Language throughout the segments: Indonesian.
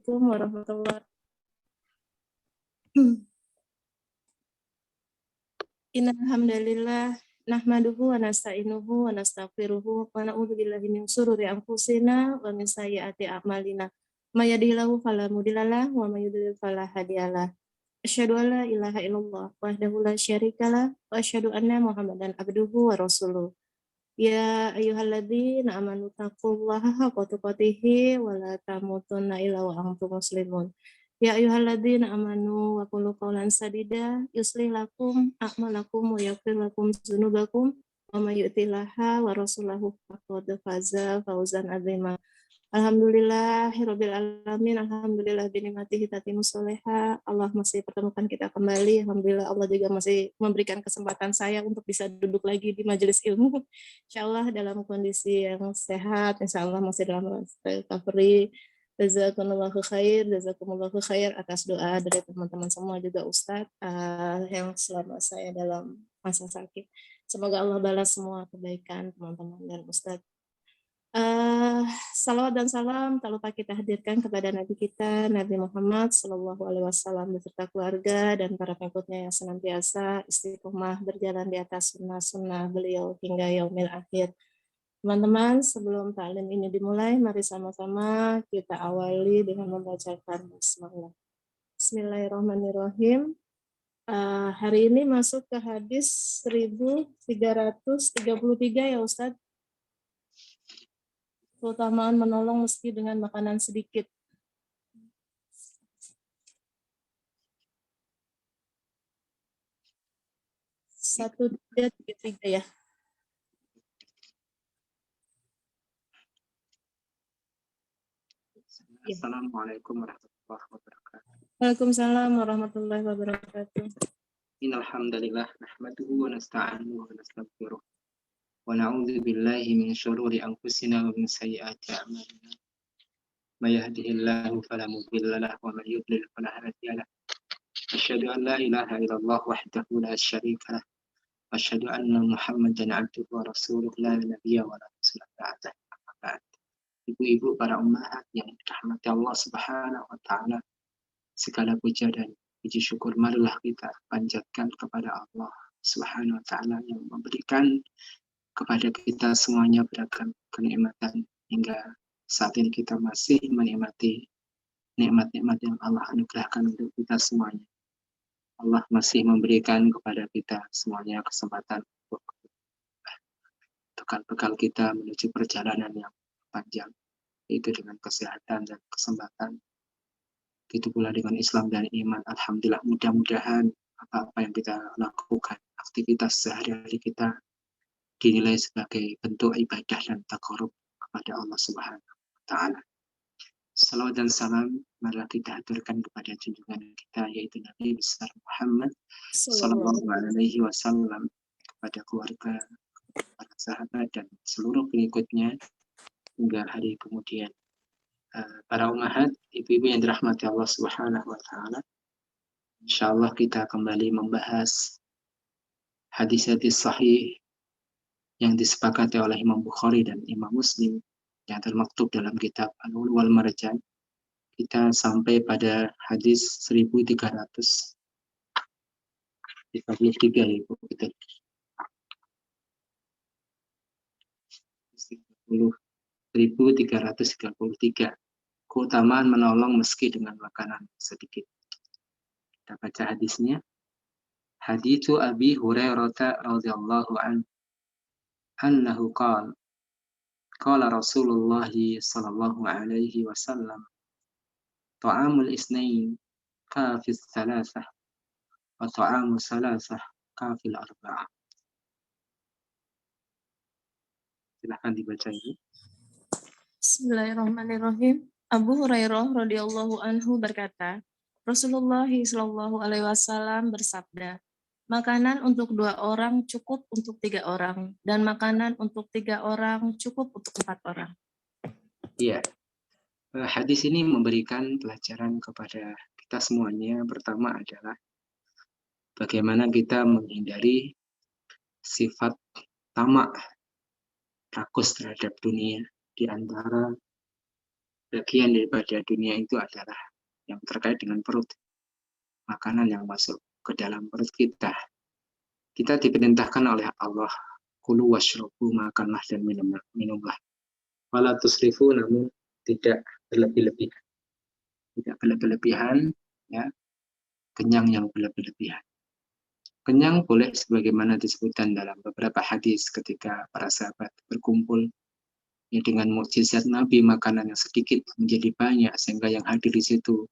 Assalamualaikum warahmatullahi Innal hamdalillah nahmaduhu wa nasta'inuhu wa nastaghfiruhu wa na'udzu billahi min shururi anfusina wa min sayyiati a'malina. May yahdihillahu fala mudhillalah wa may yudhlil fala hadiyalah. Asyhadu an la ilaha illallah wahdahu la syarikalah wa asyhadu anna Muhammadan abduhu wa rasuluh. Ya ayyuhalladzina amanu taqullaha haqqa tuqatih wa la tamutunna illa wa antum muslimun. Ya ayyuhalladzina amanu wa qulu qawlan sadida yuslih lakum a'malakum wa yaghfir lakum dzunubakum wa may yuti'llaha wa rasulahu faqad faza fawzan 'azima. Alhamdulillahirabbil alamin, alhamdulillah bi nikmatihi tatimmus sholihat. Allah masih pertemukan kita kembali. Alhamdulillah Allah juga masih memberikan kesempatan saya untuk bisa duduk lagi di majelis ilmu. Insyaallah dalam kondisi yang sehat, insyaallah masih dalam recovery. Jazakumullahu khair atas doa dari teman-teman semua, juga Ustadz yang selama saya dalam masa sakit. Semoga Allah balas semua kebaikan teman-teman dan Ustadz. Salawat dan salam tak lupa kita hadirkan kepada Nabi kita, Nabi Muhammad SAW beserta keluarga dan para pengikutnya yang senantiasa istiqomah berjalan di atas sunnah-sunnah beliau hingga yaumil akhir. Teman-teman, sebelum taklim ini dimulai, mari sama-sama kita awali dengan membacakan basmalah. Bismillahirrahmanirrahim. Hari ini masuk ke hadis 1333 ya Ustadz. Keutamaan menolong meski dengan makanan sedikit. Satu tiga ya. Assalamualaikum warahmatullahi wabarakatuh. Waalaikumsalam warahmatullahi wabarakatuh. Innal hamdalillah nahmaduhu wa nasta'inuhu wa nastaghfiruh. Wa na'udzu billahi min syururi anfusina wa min sayyiati a'malina. May yahdihillahu fala mudilla lahu wa may yudlil fala hadiya lahu. Asyhadu an la ilaha illallah wahdahu la syarika lahu. Asyhadu anna Muhammadan 'abduhu wa rasuluh la nabiyya wa la rasula ba'dahu. Ibu-ibu, para ummahat yang dirahmati Allah Subhanahu wa taala, segala puja dan puji syukur marilah kita panjatkan kepada Allah Subhanahu wa taala yang memberikan kepada kita semuanya beragam kenikmatan hingga saat ini kita masih menikmati nikmat-nikmat yang Allah anugerahkan untuk kita semuanya. Allah masih memberikan kepada kita semuanya kesempatan untuk bekal kita menuju perjalanan yang panjang, yaitu dengan kesehatan dan kesempatan. Begitu pula dengan Islam dan iman. Alhamdulillah, mudah-mudahan apa-apa yang kita lakukan, aktivitas sehari-hari kita dinilai sebagai bentuk ibadah dan taqarrub kepada Allah Subhanahu wa taala. Salawat dan salam marilah kita haturkan kepada junjungan kita, yaitu Nabi besar Muhammad sallallahu alaihi wasallam, kepada keluarga, para sahabat dan seluruh pengikutnya hingga hari kemudian. Para ummahat, ibu-ibu yang dirahmati Allah Subhanahu wa taala, insyaallah kita kembali membahas hadis-hadis sahih yang disepakati oleh Imam Bukhari dan Imam Muslim yang termaktub dalam kitab Al-Ulu wal Marjan. Kita sampai pada hadis 1333 ya Ibu. 1333. Keutamaan menolong meski dengan makanan sedikit. Kita baca hadisnya. Haditsu Abi Hurairah radhiyallahu anhu annahu qala qala Rasulullah sallallahu alaihi wasallam ta'amul isnain kafis salasah wa ta'amul salasah kafil arba'ah. Silahkan dibaca ini. Bismillahirrahmanirrahim. Abu Hurairah radhiyallahu anhu berkata, Rasulullah sallallahu alaihi wasallam bersabda, makanan untuk 2 orang cukup untuk 3 orang, dan makanan untuk 3 orang cukup untuk 4 orang. Iya. Hadis ini memberikan pelajaran kepada kita semuanya. Pertama adalah bagaimana kita menghindari sifat tamak, rakus terhadap dunia di antara bagian daripada dunia itu adalah yang terkait dengan perut, makanan yang masuk ke dalam perut kita. Kita diperintahkan oleh Allah, kulu washrabu, makanlah dan minumlah. Wala tusrifu, namun tidak berlebih-lebihan. Tidak berlebih-lebihan, ya, kenyang yang berlebih-lebihan. Kenyang boleh sebagaimana disebutkan dalam beberapa hadis ketika para sahabat berkumpul, ya, dengan mukjizat Nabi, makanan yang sedikit menjadi banyak sehingga yang hadir di situ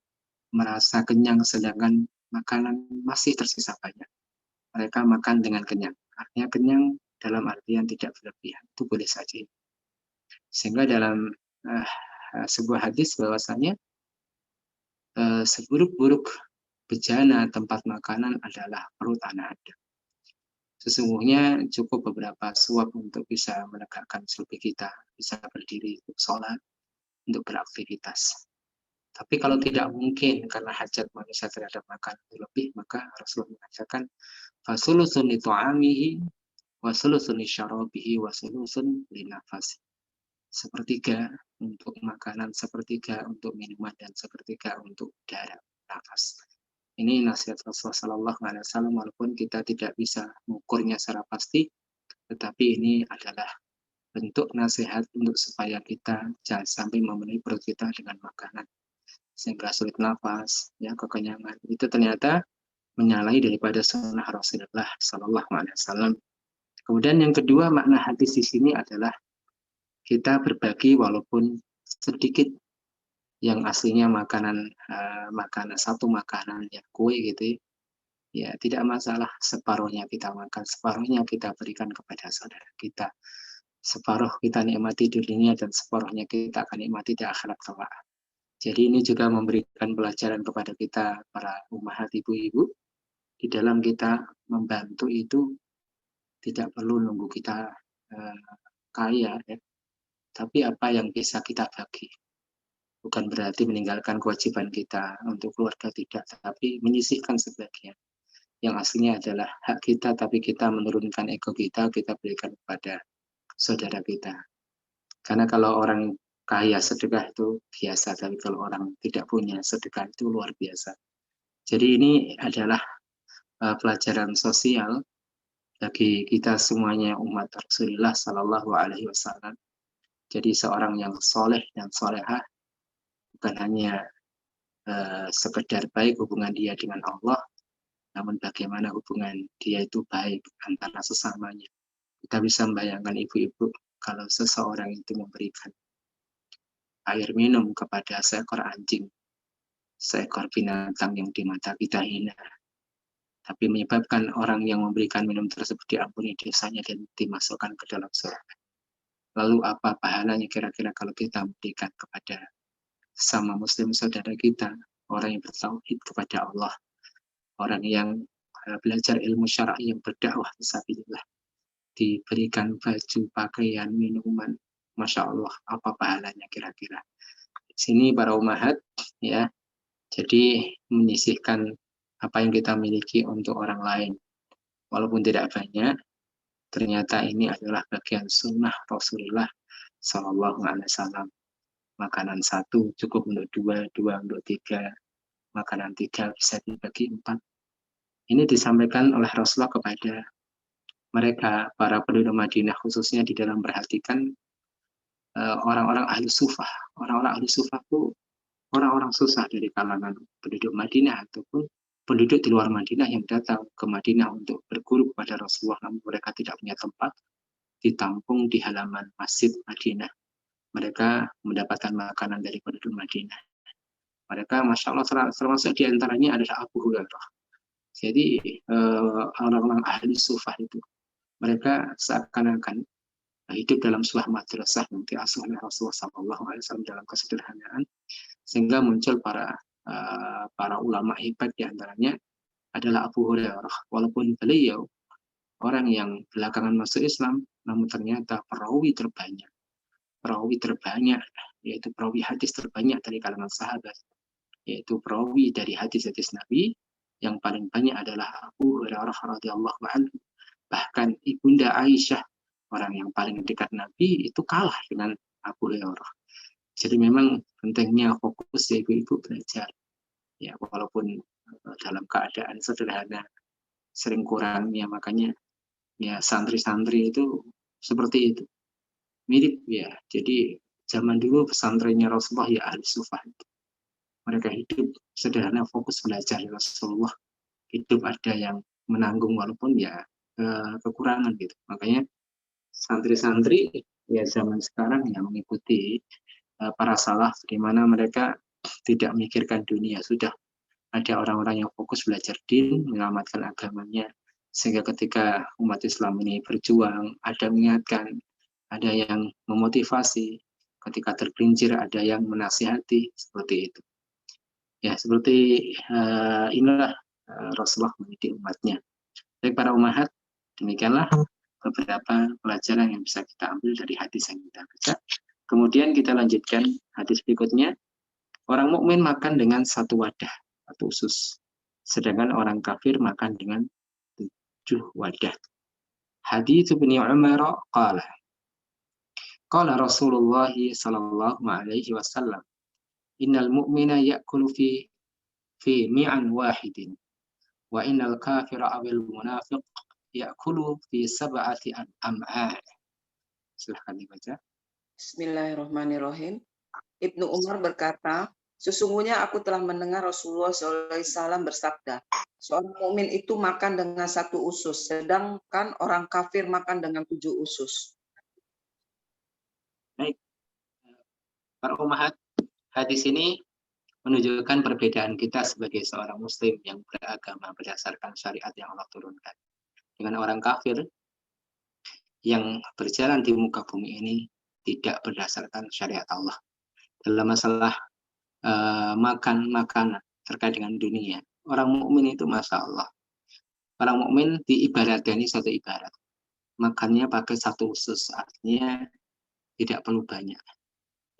merasa kenyang sedangkan makanan masih tersisa banyak. Mereka makan dengan kenyang. Artinya kenyang dalam artian tidak berlebihan. Itu boleh saja. Sehingga dalam sebuah hadis bahwasanya seburuk-buruk bejana tempat makanan adalah perut anak Adam. Sesungguhnya cukup beberapa suap untuk bisa menegakkan sulbi kita, bisa berdiri untuk sholat, untuk beraktivitas. Tapi kalau tidak mungkin karena hajat manusia terhadap makan lebih, maka Rasulullah mengatakan fasulusun li ta'amihi wa sulusun li syarabihi wa sulusun li nafasi. Sepertiga untuk makanan, sepertiga untuk minuman, dan sepertiga untuk udara, nafas. Ini nasihat Rasulullah SAW, walaupun kita tidak bisa mengukurnya secara pasti, tetapi ini adalah bentuk nasihat untuk supaya kita jangan sampai memenuhi perut kita dengan makanan sehingga sulit nafas, ya, kekenyangan. Itu ternyata menyalahi daripada sunnah Rasulullah SAW. Kemudian yang kedua, makna hadis di sini adalah kita berbagi walaupun sedikit, yang aslinya makanan satu makanan ya kue gitu ya, tidak masalah, separuhnya kita makan, separuhnya kita berikan kepada saudara kita, separuh kita nikmati di dunia dan separuhnya kita akan nikmati di akhirat kelak. Jadi ini juga memberikan pelajaran kepada kita para ummahat, ibu-ibu, di dalam kita membantu itu tidak perlu nunggu kita kaya, ya. Tapi apa yang bisa kita bagi. Bukan berarti meninggalkan kewajiban kita untuk keluarga, tidak, tapi menyisihkan sebagian. Yang aslinya adalah hak kita, tapi kita menurunkan ego kita berikan kepada saudara kita. Karena kalau orang kaya sedekah itu biasa, tapi kalau orang tidak punya sedekah itu luar biasa. Jadi ini adalah pelajaran sosial bagi kita semuanya umat Rasulullah Sallallahu Alaihi Wasallam. Jadi seorang yang soleh dan solehah bukan hanya sekedar baik hubungan dia dengan Allah, namun bagaimana hubungan dia itu baik antara sesamanya. Kita bisa membayangkan ibu-ibu kalau seseorang itu memberikan air minum kepada seekor anjing, seekor binatang yang di mata kita hina, tapi menyebabkan orang yang memberikan minum tersebut diampuni dosanya dan dimasukkan ke dalam surga. Lalu apa pahalanya kira-kira kalau kita memberikan kepada sama muslim saudara kita, orang yang bertauhid kepada Allah, orang yang belajar ilmu syar'i, yang berdakwah fisabilillah, diberikan baju, pakaian, minuman, Masya Allah, apa pahalanya kira-kira. Di sini para ummahat, ya, jadi menyisihkan apa yang kita miliki untuk orang lain, walaupun tidak banyak, ternyata ini adalah bagian sunnah Rasulullah Sallallahu Alaihi Wasallam. Makanan satu cukup untuk dua, dua untuk tiga, makanan tiga bisa dibagi empat. Ini disampaikan oleh Rasulullah kepada mereka, para penduduk Madinah, khususnya di dalam perhatikan orang-orang ahli sufah. Orang-orang ahli sufah itu orang-orang susah dari kalangan penduduk Madinah ataupun penduduk di luar Madinah yang datang ke Madinah untuk berguru kepada Rasulullah, namun mereka tidak punya tempat, ditampung di halaman Masjid Madinah. Mereka mendapatkan makanan dari penduduk Madinah. Mereka, Masya Allah, termasuk diantaranya adalah Abu Hurairah. Jadi orang-orang ahli sufah itu, mereka seakan-akan hidup dalam sebuah madrasah yang diasuh oleh Rasulullah SAW dalam kesederhanaan, sehingga muncul para ulama hebat, diantaranya adalah Abu Hurairah. Walaupun beliau orang yang belakangan masuk Islam, namun ternyata perawi terbanyak, yaitu perawi hadis terbanyak dari kalangan sahabat, yaitu perawi dari hadis-hadis Nabi yang paling banyak adalah Abu Hurairah radhiyallahu anhu. Bahkan ibunda Aisyah, orang yang paling dekat Nabi, itu kalah dengan Abu Hurairah. Jadi memang pentingnya fokus ya ibu-ibu belajar. Ya, walaupun dalam keadaan sederhana sering kurangnya, makanya ya santri-santri itu seperti itu. Mirip ya. Jadi zaman dulu pesantrennya Rasulullah ya ahli sufah. Mereka hidup sederhana, fokus belajar Rasulullah. Hidup ada yang menanggung walaupun ya kekurangan gitu. Makanya santri-santri ya zaman sekarang yang mengikuti para salaf, di mana mereka tidak memikirkan dunia. Sudah ada orang-orang yang fokus belajar din, menyelamatkan agamanya, sehingga ketika umat Islam ini berjuang, ada mengingatkan, ada yang memotivasi, ketika tergelincir ada yang menasihati, seperti itu. Ya, seperti inilah Rasulullah mendidik umatnya. Baik para umahat, demikianlah beberapa pelajaran yang bisa kita ambil dari hadis yang kita baca. Kemudian kita lanjutkan hadis berikutnya. Orang mukmin makan dengan satu wadah atau usus, sedangkan orang kafir makan dengan 7 wadah. Hadits Ibnu Umar qala qala Rasulullah sallallahu alaihi wasallam innal mu'mina ya'kulu fi mi'an wahidin wa innal kafira awil munafiq ya'kulu fi sab'ati am'a. Silahkan dibaca. Bismillahirrahmanirrahim. Ibnu Umar berkata, sesungguhnya aku telah mendengar Rasulullah SAW bersabda, seorang mukmin itu makan dengan 1 usus, sedangkan orang kafir makan dengan 7 usus. Baik, para umahat, hadis ini menunjukkan perbedaan kita sebagai seorang muslim yang beragama berdasarkan syariat yang Allah turunkan dengan orang kafir yang berjalan di muka bumi ini tidak berdasarkan syariat Allah. Dalam masalah makan makanan terkait dengan dunia, orang mukmin itu masya Allah, orang mukmin diibaratkan satu ibarat, makannya pakai 1 usus, artinya tidak perlu banyak.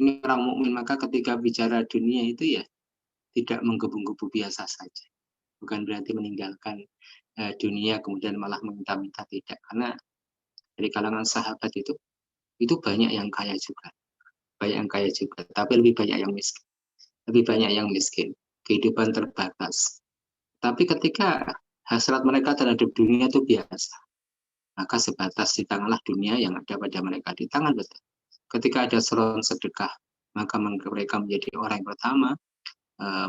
Ini orang mukmin, maka ketika bicara dunia itu ya tidak menggebu-gebu, biasa saja. Bukan berarti meninggalkan dunia kemudian malah meminta-minta, tidak. Karena dari kalangan sahabat itu banyak yang kaya juga, tapi lebih banyak yang miskin, kehidupan terbatas. Tapi ketika hasrat mereka terhadap dunia itu biasa, maka sebatas di tanganlah dunia yang ada pada mereka, di tangan betul. Ketika ada seruan sedekah, maka mereka menjadi orang yang pertama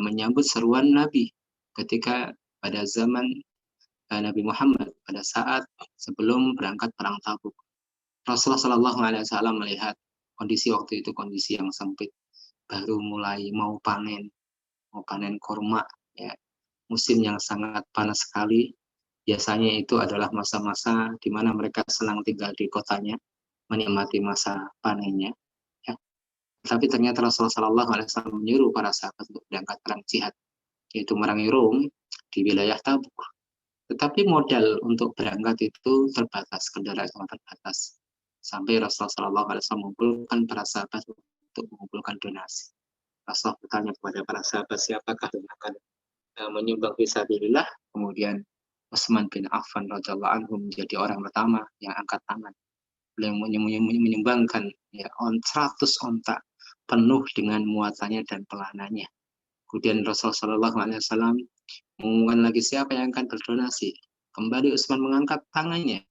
menyambut seruan Nabi ketika pada zaman Nabi Muhammad, pada saat sebelum berangkat perang Tabuk. Rasulullah SAW melihat kondisi waktu itu kondisi yang sempit, baru mulai mau panen kurma, ya, musim yang sangat panas sekali. Biasanya itu adalah masa-masa di mana mereka senang tinggal di kotanya, menikmati masa panennya. Ya. Tapi ternyata Rasulullah SAW menyuruh para sahabat untuk berangkat perang jihad, yaitu merangi Rom di wilayah Tabuk. Tetapi modal untuk berangkat itu terbatas, kendaraan sangat terbatas. Sampai Rasulullah SAW mengumpulkan para sahabat untuk mengumpulkan donasi. Rasulullah bertanya kepada para sahabat, siapakah yang akan menyumbang fisabilillah? Kemudian Utsman bin Affan radhiyallahu anhu menjadi orang pertama yang angkat tangan. Beliau menyumbangkan 100 onta penuh dengan muatannya dan pelananya. Kemudian Rasulullah SAW mengumumkan lagi siapa yang akan berdonasi. Kembali Utsman mengangkat tangannya,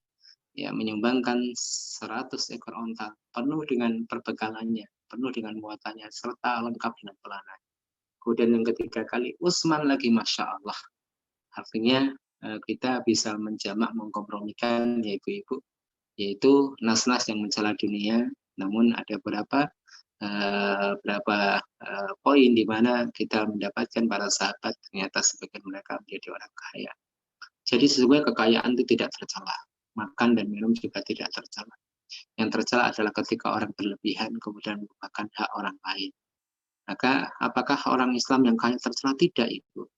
ya, menyumbangkan 100 ekor onta penuh dengan perbekalannya, penuh dengan muatannya, serta lengkap dengan pelananya. Kemudian yang ketiga kali Utsman lagi, masya Allah. Artinya kita bisa menjamak, mengkompromikan ya ibu-ibu, yaitu nas-nas yang mencela dunia, namun ada berapa poin di mana kita mendapatkan para sahabat ternyata sebagian mereka menjadi orang kaya. Jadi sesungguhnya kekayaan itu tidak tercela, makan dan minum juga tidak tercela. Yang tercela adalah ketika orang berlebihan kemudian merupakan hak orang lain. Maka apakah orang Islam yang kaya tercela? Tidak itu.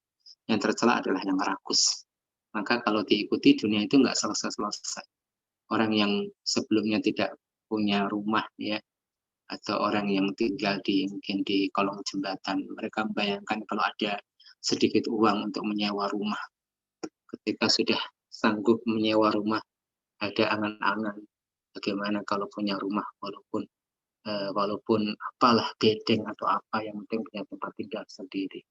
Yang tercela adalah yang rakus. Maka kalau diikuti dunia itu nggak selesai-selesai. Orang yang sebelumnya tidak punya rumah, ya, atau orang yang tinggal mungkin di kolong jembatan, mereka membayangkan kalau ada sedikit uang untuk menyewa rumah. Ketika sudah sanggup menyewa rumah, ada angan-angan bagaimana kalau punya rumah walaupun walaupun apalah bedeng atau apa, yang penting punya tempat tinggal sendiri.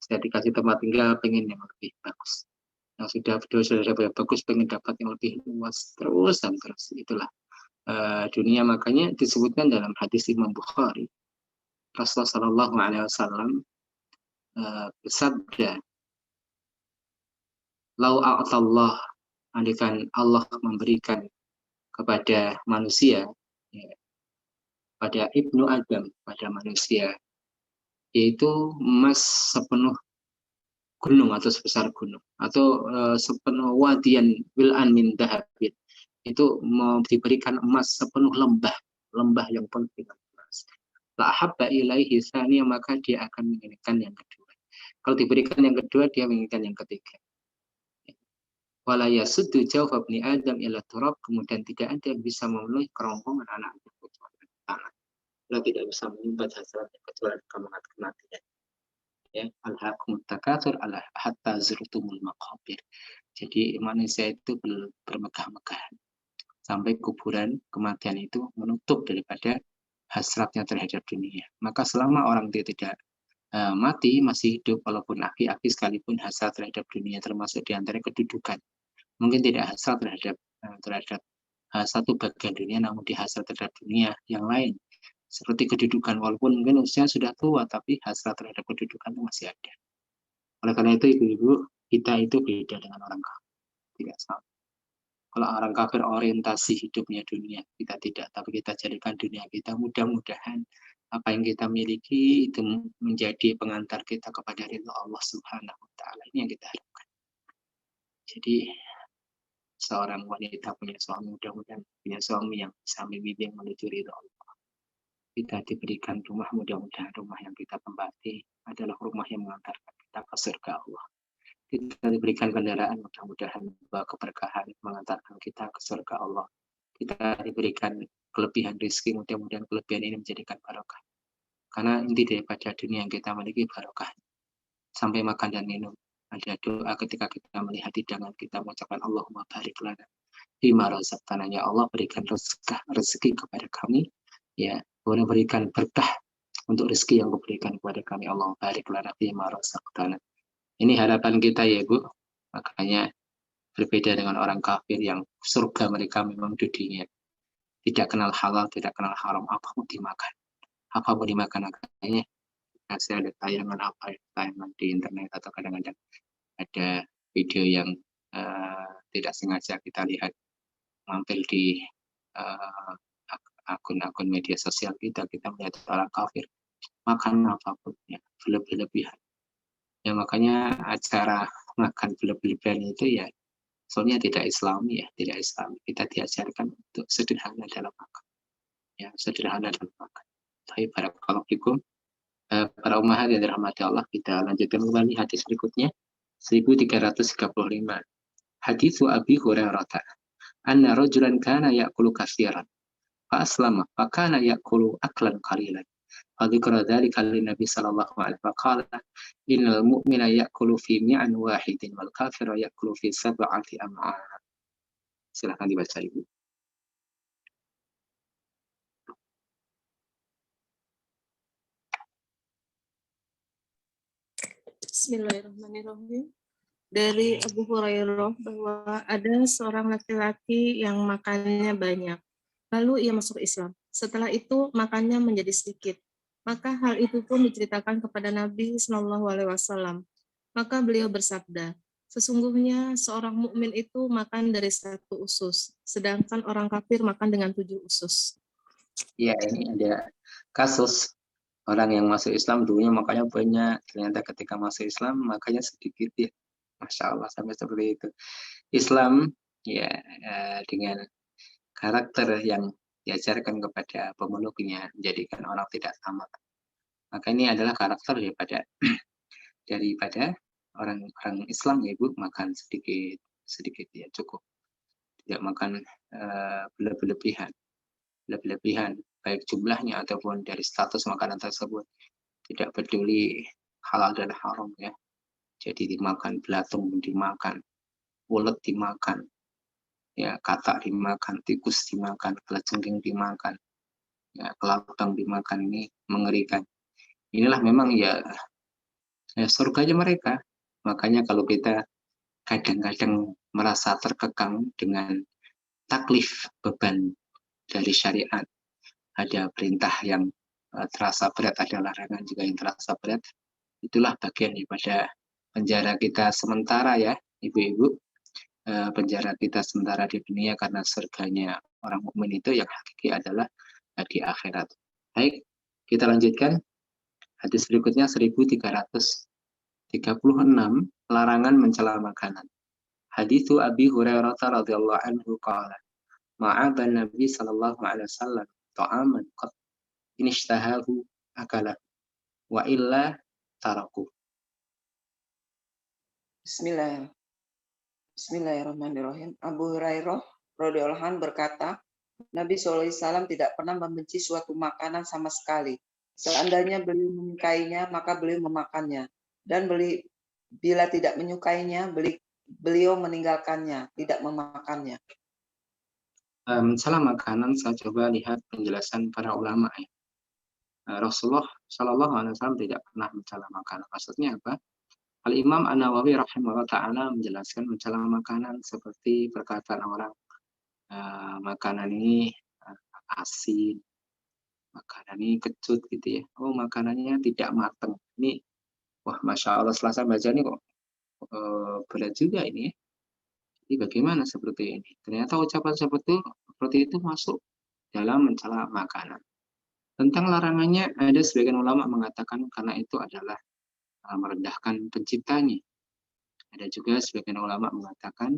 Saya dikasih tempat tinggal, pengen yang lebih bagus. Yang sudah bagus, pengen dapat yang lebih luas, terus dan terus. Itulah dunia. Makanya disebutkan dalam hadis Imam Bukhari, Rasulullah Shallallahu Alaihi Wasallam bersabda, "Lau a'tallah," andaikan Allah memberikan kepada manusia, ya, pada Ibnu Adam, pada manusia, yaitu emas sepenuh gunung atau sebesar gunung, atau sepenuh wadian wil'an min dahabin, itu mau diberikan emas sepenuh lembah yang penuh dengan emas. La habba ilaihi tsaniya, maka dia akan menginginkan yang kedua. Kalau diberikan yang kedua, dia menginginkan yang ketiga. Wala yasuddu jawfa ibni Adam ila turab, kemudian tidak ada yang bisa memenuhi kerongkongan anak kecuali tanah. Dia tidak bisa menyimpan hasratnya kecuali kematian. Ya, alhaakumut takatsur hatta zurtumul maqabir. Jadi manusia itu bermegah-megahan sampai kuburan kematian itu menutup daripada hasratnya terhadap dunia. Maka selama orang itu tidak mati, masih hidup, walaupun aki-aki sekalipun, hasrat terhadap dunia, termasuk diantara kedudukan. Mungkin tidak hasrat terhadap satu bagian dunia, namun dihasrat terhadap dunia yang lain. Seperti kedudukan, walaupun mungkin usia sudah tua, tapi hasrat terhadap kedudukan itu masih ada. Oleh karena itu, ibu-ibu, kita itu beda dengan orang kafir. Tidak sama. Kalau orang kafir orientasi hidupnya dunia, kita tidak. Tapi kita jadikan dunia kita, mudah-mudahan apa yang kita miliki itu menjadi pengantar kita kepada ridha Allah Subhanahu wa Ta'ala. Ini yang kita harapkan. Jadi seorang wanita punya suami, mudah-mudahan punya suami yang bisa membimbing menuju ridha Allah. Kita diberikan rumah, mudah-mudahan rumah yang kita tempati adalah rumah yang mengantarkan kita ke surga Allah. Kita diberikan kendaraan, mudah-mudahan membawa keberkahan, mengantarkan kita ke surga Allah. Kita diberikan kelebihan rezeki, mudah-mudahan kelebihan ini menjadikan barokah. Karena inti daripada dunia yang kita miliki barokah. Sampai makan dan minum, ada doa ketika kita melihat hidangan, kita mengucapkan Allahumma barik lana fima razaqtana, ya Allah berikan rezeki kepada kami, ya, boleh berikan berkah untuk rezeki yang diberikan kepada kami. Allah barik lana fima razaqtana. Ini harapan kita ya Bu. Makanya berbeda dengan orang kafir yang surga mereka memang dunia. Tidak kenal halal, tidak kenal haram, apapun dimakan. Apapun dimakan, makanya saya ada tayangan di internet, atau kadang-kadang ada video yang tidak sengaja kita lihat mampir di akun-akun media sosial kita melihat orang kafir makan apapun ya berlebihan. Ya makanya acara makan berlebihan itu ya soalnya tidak Islami ya, tidak Islami. Kita diajarkan untuk sederhana dalam makan. Ya, sederhana dalam makan. Tapi barakallahu fikum, para ummahat yang dirahmati Allah, kita lanjutkan kembali hadis berikutnya 1335. Hadis Abi Hurairah anna rajulan kana ya'kulu katsiran fa aslama fa kana ya'kulu aklan qalilan. Fadzikra dzalika lin-nabi sallallahu alaihi wa qala innal mu'mina ya'kulu fi mi'an wahidin wal kafiru ya'kulu fi sab'ati am'a. Silakan dibaca Ibu. Bismillahirrahmanirrahim. Dari Abu Hurairah bahwa ada seorang laki-laki yang makannya banyak. Lalu ia masuk Islam. Setelah itu makannya menjadi sedikit. Maka hal itu pun diceritakan kepada Nabi Shallallahu Alaihi Wasallam. Maka beliau bersabda, sesungguhnya seorang mukmin itu makan dari 1 usus, sedangkan orang kafir makan dengan 7 usus. Ya, ini ada kasus orang yang masuk Islam dulunya makanya banyak, ternyata ketika masuk Islam makanya sedikit ya. Masya Allah, sampai seperti itu. Islam ya dengan karakter yang diajarkan kepada pemeluknya menjadikan orang tidak tamak. Maka ini adalah karakter daripada orang Islam ya Ibu, makan sedikit ya cukup. Tidak makan berlebihan baik jumlahnya ataupun dari status makanan tersebut. Tidak peduli halal dan haram ya. Jadi dimakan, belatung dimakan, ulet dimakan, ya katak dimakan, tikus dimakan, kalajengking dimakan, ya, kelabang dimakan, ini mengerikan. Inilah memang ya surganya mereka. Makanya kalau kita kadang-kadang merasa terkekang dengan taklif, beban dari syariat, ada perintah yang terasa berat, ada larangan juga yang terasa berat, itulah bagian daripada penjara kita sementara ya ibu-ibu, penjara kita sementara di dunia, karena surganya orang mukmin itu yang hakiki adalah di akhirat. Baik, kita lanjutkan. Hadis berikutnya 1336, larangan mencela makanan. Haditsu Abi Hurairah radhiyallahu anhu qala ma'aban Nabi sallallahu alaihi wasallam ta'aman qad inishtahahu akala wa illa taraku. Bismillahirrahmanirrahim. Abu Hurairah radhiyallahu anhu berkata, Nabi SAW tidak pernah membenci suatu makanan sama sekali. Seandainya beliau menyukainya, maka beliau memakannya. Dan bila tidak menyukainya, beliau meninggalkannya, tidak memakannya. Mencela makanan, saya coba lihat penjelasan para ulama ya. Rasulullah Shallallahu Alaihi Wasallam tidak pernah mencela makanan. Maksudnya apa? Al-Imam An-Nawawi rahimahullah ta'ala menjelaskan mencela makanan seperti perkataan orang, makanan ini asin, makanan ini kecut gitu ya. Oh, makanannya tidak matang. Ini, wah, Masya Allah, setelah saya baca ini kok berat juga ini ya. Jadi bagaimana seperti ini? Ternyata ucapan seperti itu masuk dalam mencela makanan. Tentang larangannya, ada sebagian ulama mengatakan karena itu adalah merendahkan penciptanya. Ada juga sebagian ulama mengatakan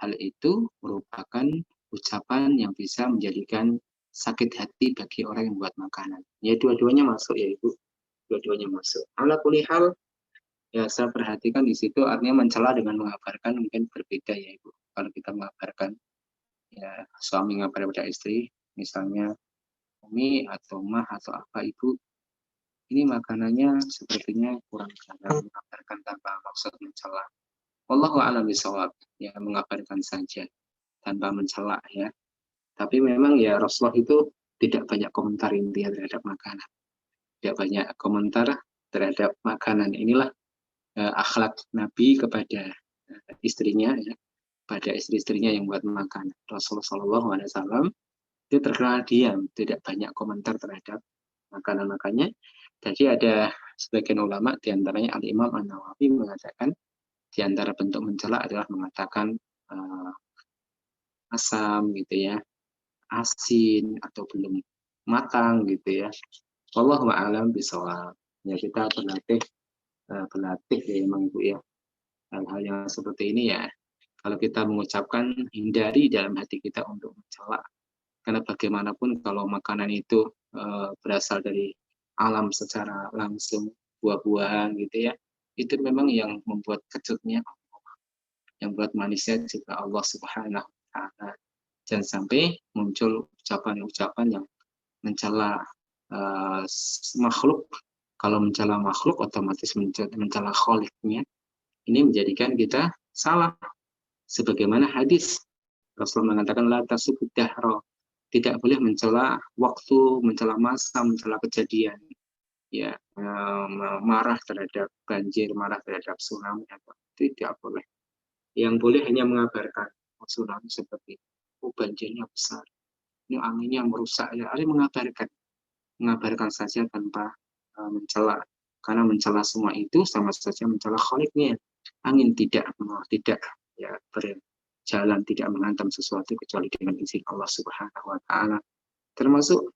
hal itu merupakan ucapan yang bisa menjadikan sakit hati bagi orang yang buat makanan. Ya, dua-duanya masuk ya Ibu. Dua-duanya masuk. Ala kulli hal, ya saya perhatikan di situ artinya mencela dengan mengabarkan mungkin berbeda ya Ibu. Kalau kita mengabarkan, ya suami ngabar pada istri, misalnya Umi atau Mah atau apa Ibu, ini makanannya sepertinya kurang garam, mengabarkan tanpa maksud mencela. Wallahu a'lam bishawab, ya mengabarkan saja tanpa mencela ya. Tapi memang ya Rasulullah itu tidak banyak komentar intinya terhadap makanan. Tidak banyak komentar terhadap makanan. Inilah akhlak Nabi kepada istrinya ya, pada istri-istrinya yang buat makanan. Rasulullah SAW itu terkenal diam, tidak banyak komentar terhadap makanan-makannya. Jadi ada sebagian ulama, diantaranya Al-Imam An-Nawawi mengatakan di antara bentuk mencela adalah mengatakan asam gitu ya, asin atau belum matang gitu ya. Wallahu a'lam bishawab. Ya, kita berlatih ya memang Ibu ya. Hal-hal yang seperti ini ya, kalau kita mengucapkan, hindari dalam hati kita untuk mencela. Karena bagaimanapun kalau makanan itu berasal dari alam secara langsung, buah-buahan gitu ya, itu memang yang membuat kecutnya Allah, yang buat manisnya juga Allah Subhanahu wa ta'ala. Jangan sampai muncul ucapan-ucapan yang mencela makhluk. Kalau mencela makhluk otomatis mencela kholiknya. Ini menjadikan kita salah. Sebagaimana hadis Rasulullah mengatakan la tasubud dahra, tidak boleh mencela waktu, mencela masa, mencela kejadian. Ya, marah terhadap banjir, marah terhadap tsunami, tidak boleh. Yang boleh hanya mengabarkan tsunami seperti banjirnya besar, ini anginnya merusak, ya, ada mengabarkan saja tanpa mencela. Karena mencela semua itu sama saja mencela kholiknya. Angin tidak ya berjalan, tidak menghantam sesuatu kecuali dengan izin Allah Subhanahu wa ta'ala. Termasuk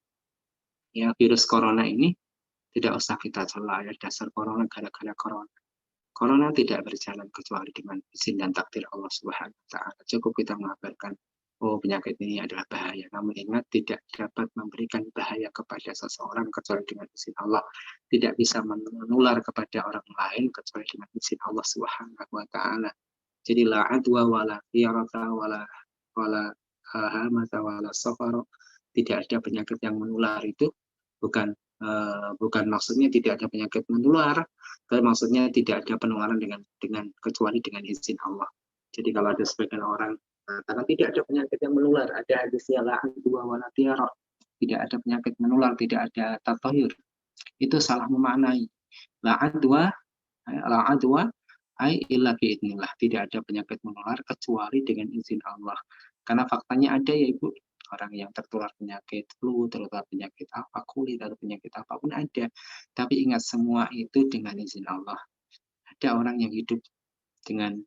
ya virus corona ini tidak usah kita cela ya, dasar corona gara-gara corona. Corona tidak berjalan kecuali dengan izin dan takdir Allah Subhanahu wa ta'ala. Cukup kita mengabarkan, oh penyakit ini adalah bahaya. Namun ingat, tidak dapat memberikan bahaya kepada seseorang kecuali dengan izin Allah. Tidak bisa menular kepada orang lain kecuali dengan izin Allah Subhanahu wa ta'ala. Jadi la adwa wala fiyarata wala hamata wala safara. Tidak ada penyakit yang menular, itu bukan maksudnya tidak ada penyakit menular, tapi maksudnya tidak ada penularan dengan kecuali dengan izin Allah. Jadi kalau ada sebagian orang mengatakan tidak ada penyakit yang menular, ada hadisnya la adwa wala fiyarata, tidak ada penyakit menular, tidak ada tatayur. Itu salah memaknai. La adwa ai illa biidznillah. Tidak ada penyakit menular kecuali dengan izin Allah. Karena faktanya ada ya Ibu, orang yang tertular penyakit flu, tertular penyakit apa, kulit atau penyakit apapun ada. Tapi ingat semua itu dengan izin Allah. Ada orang yang hidup dengan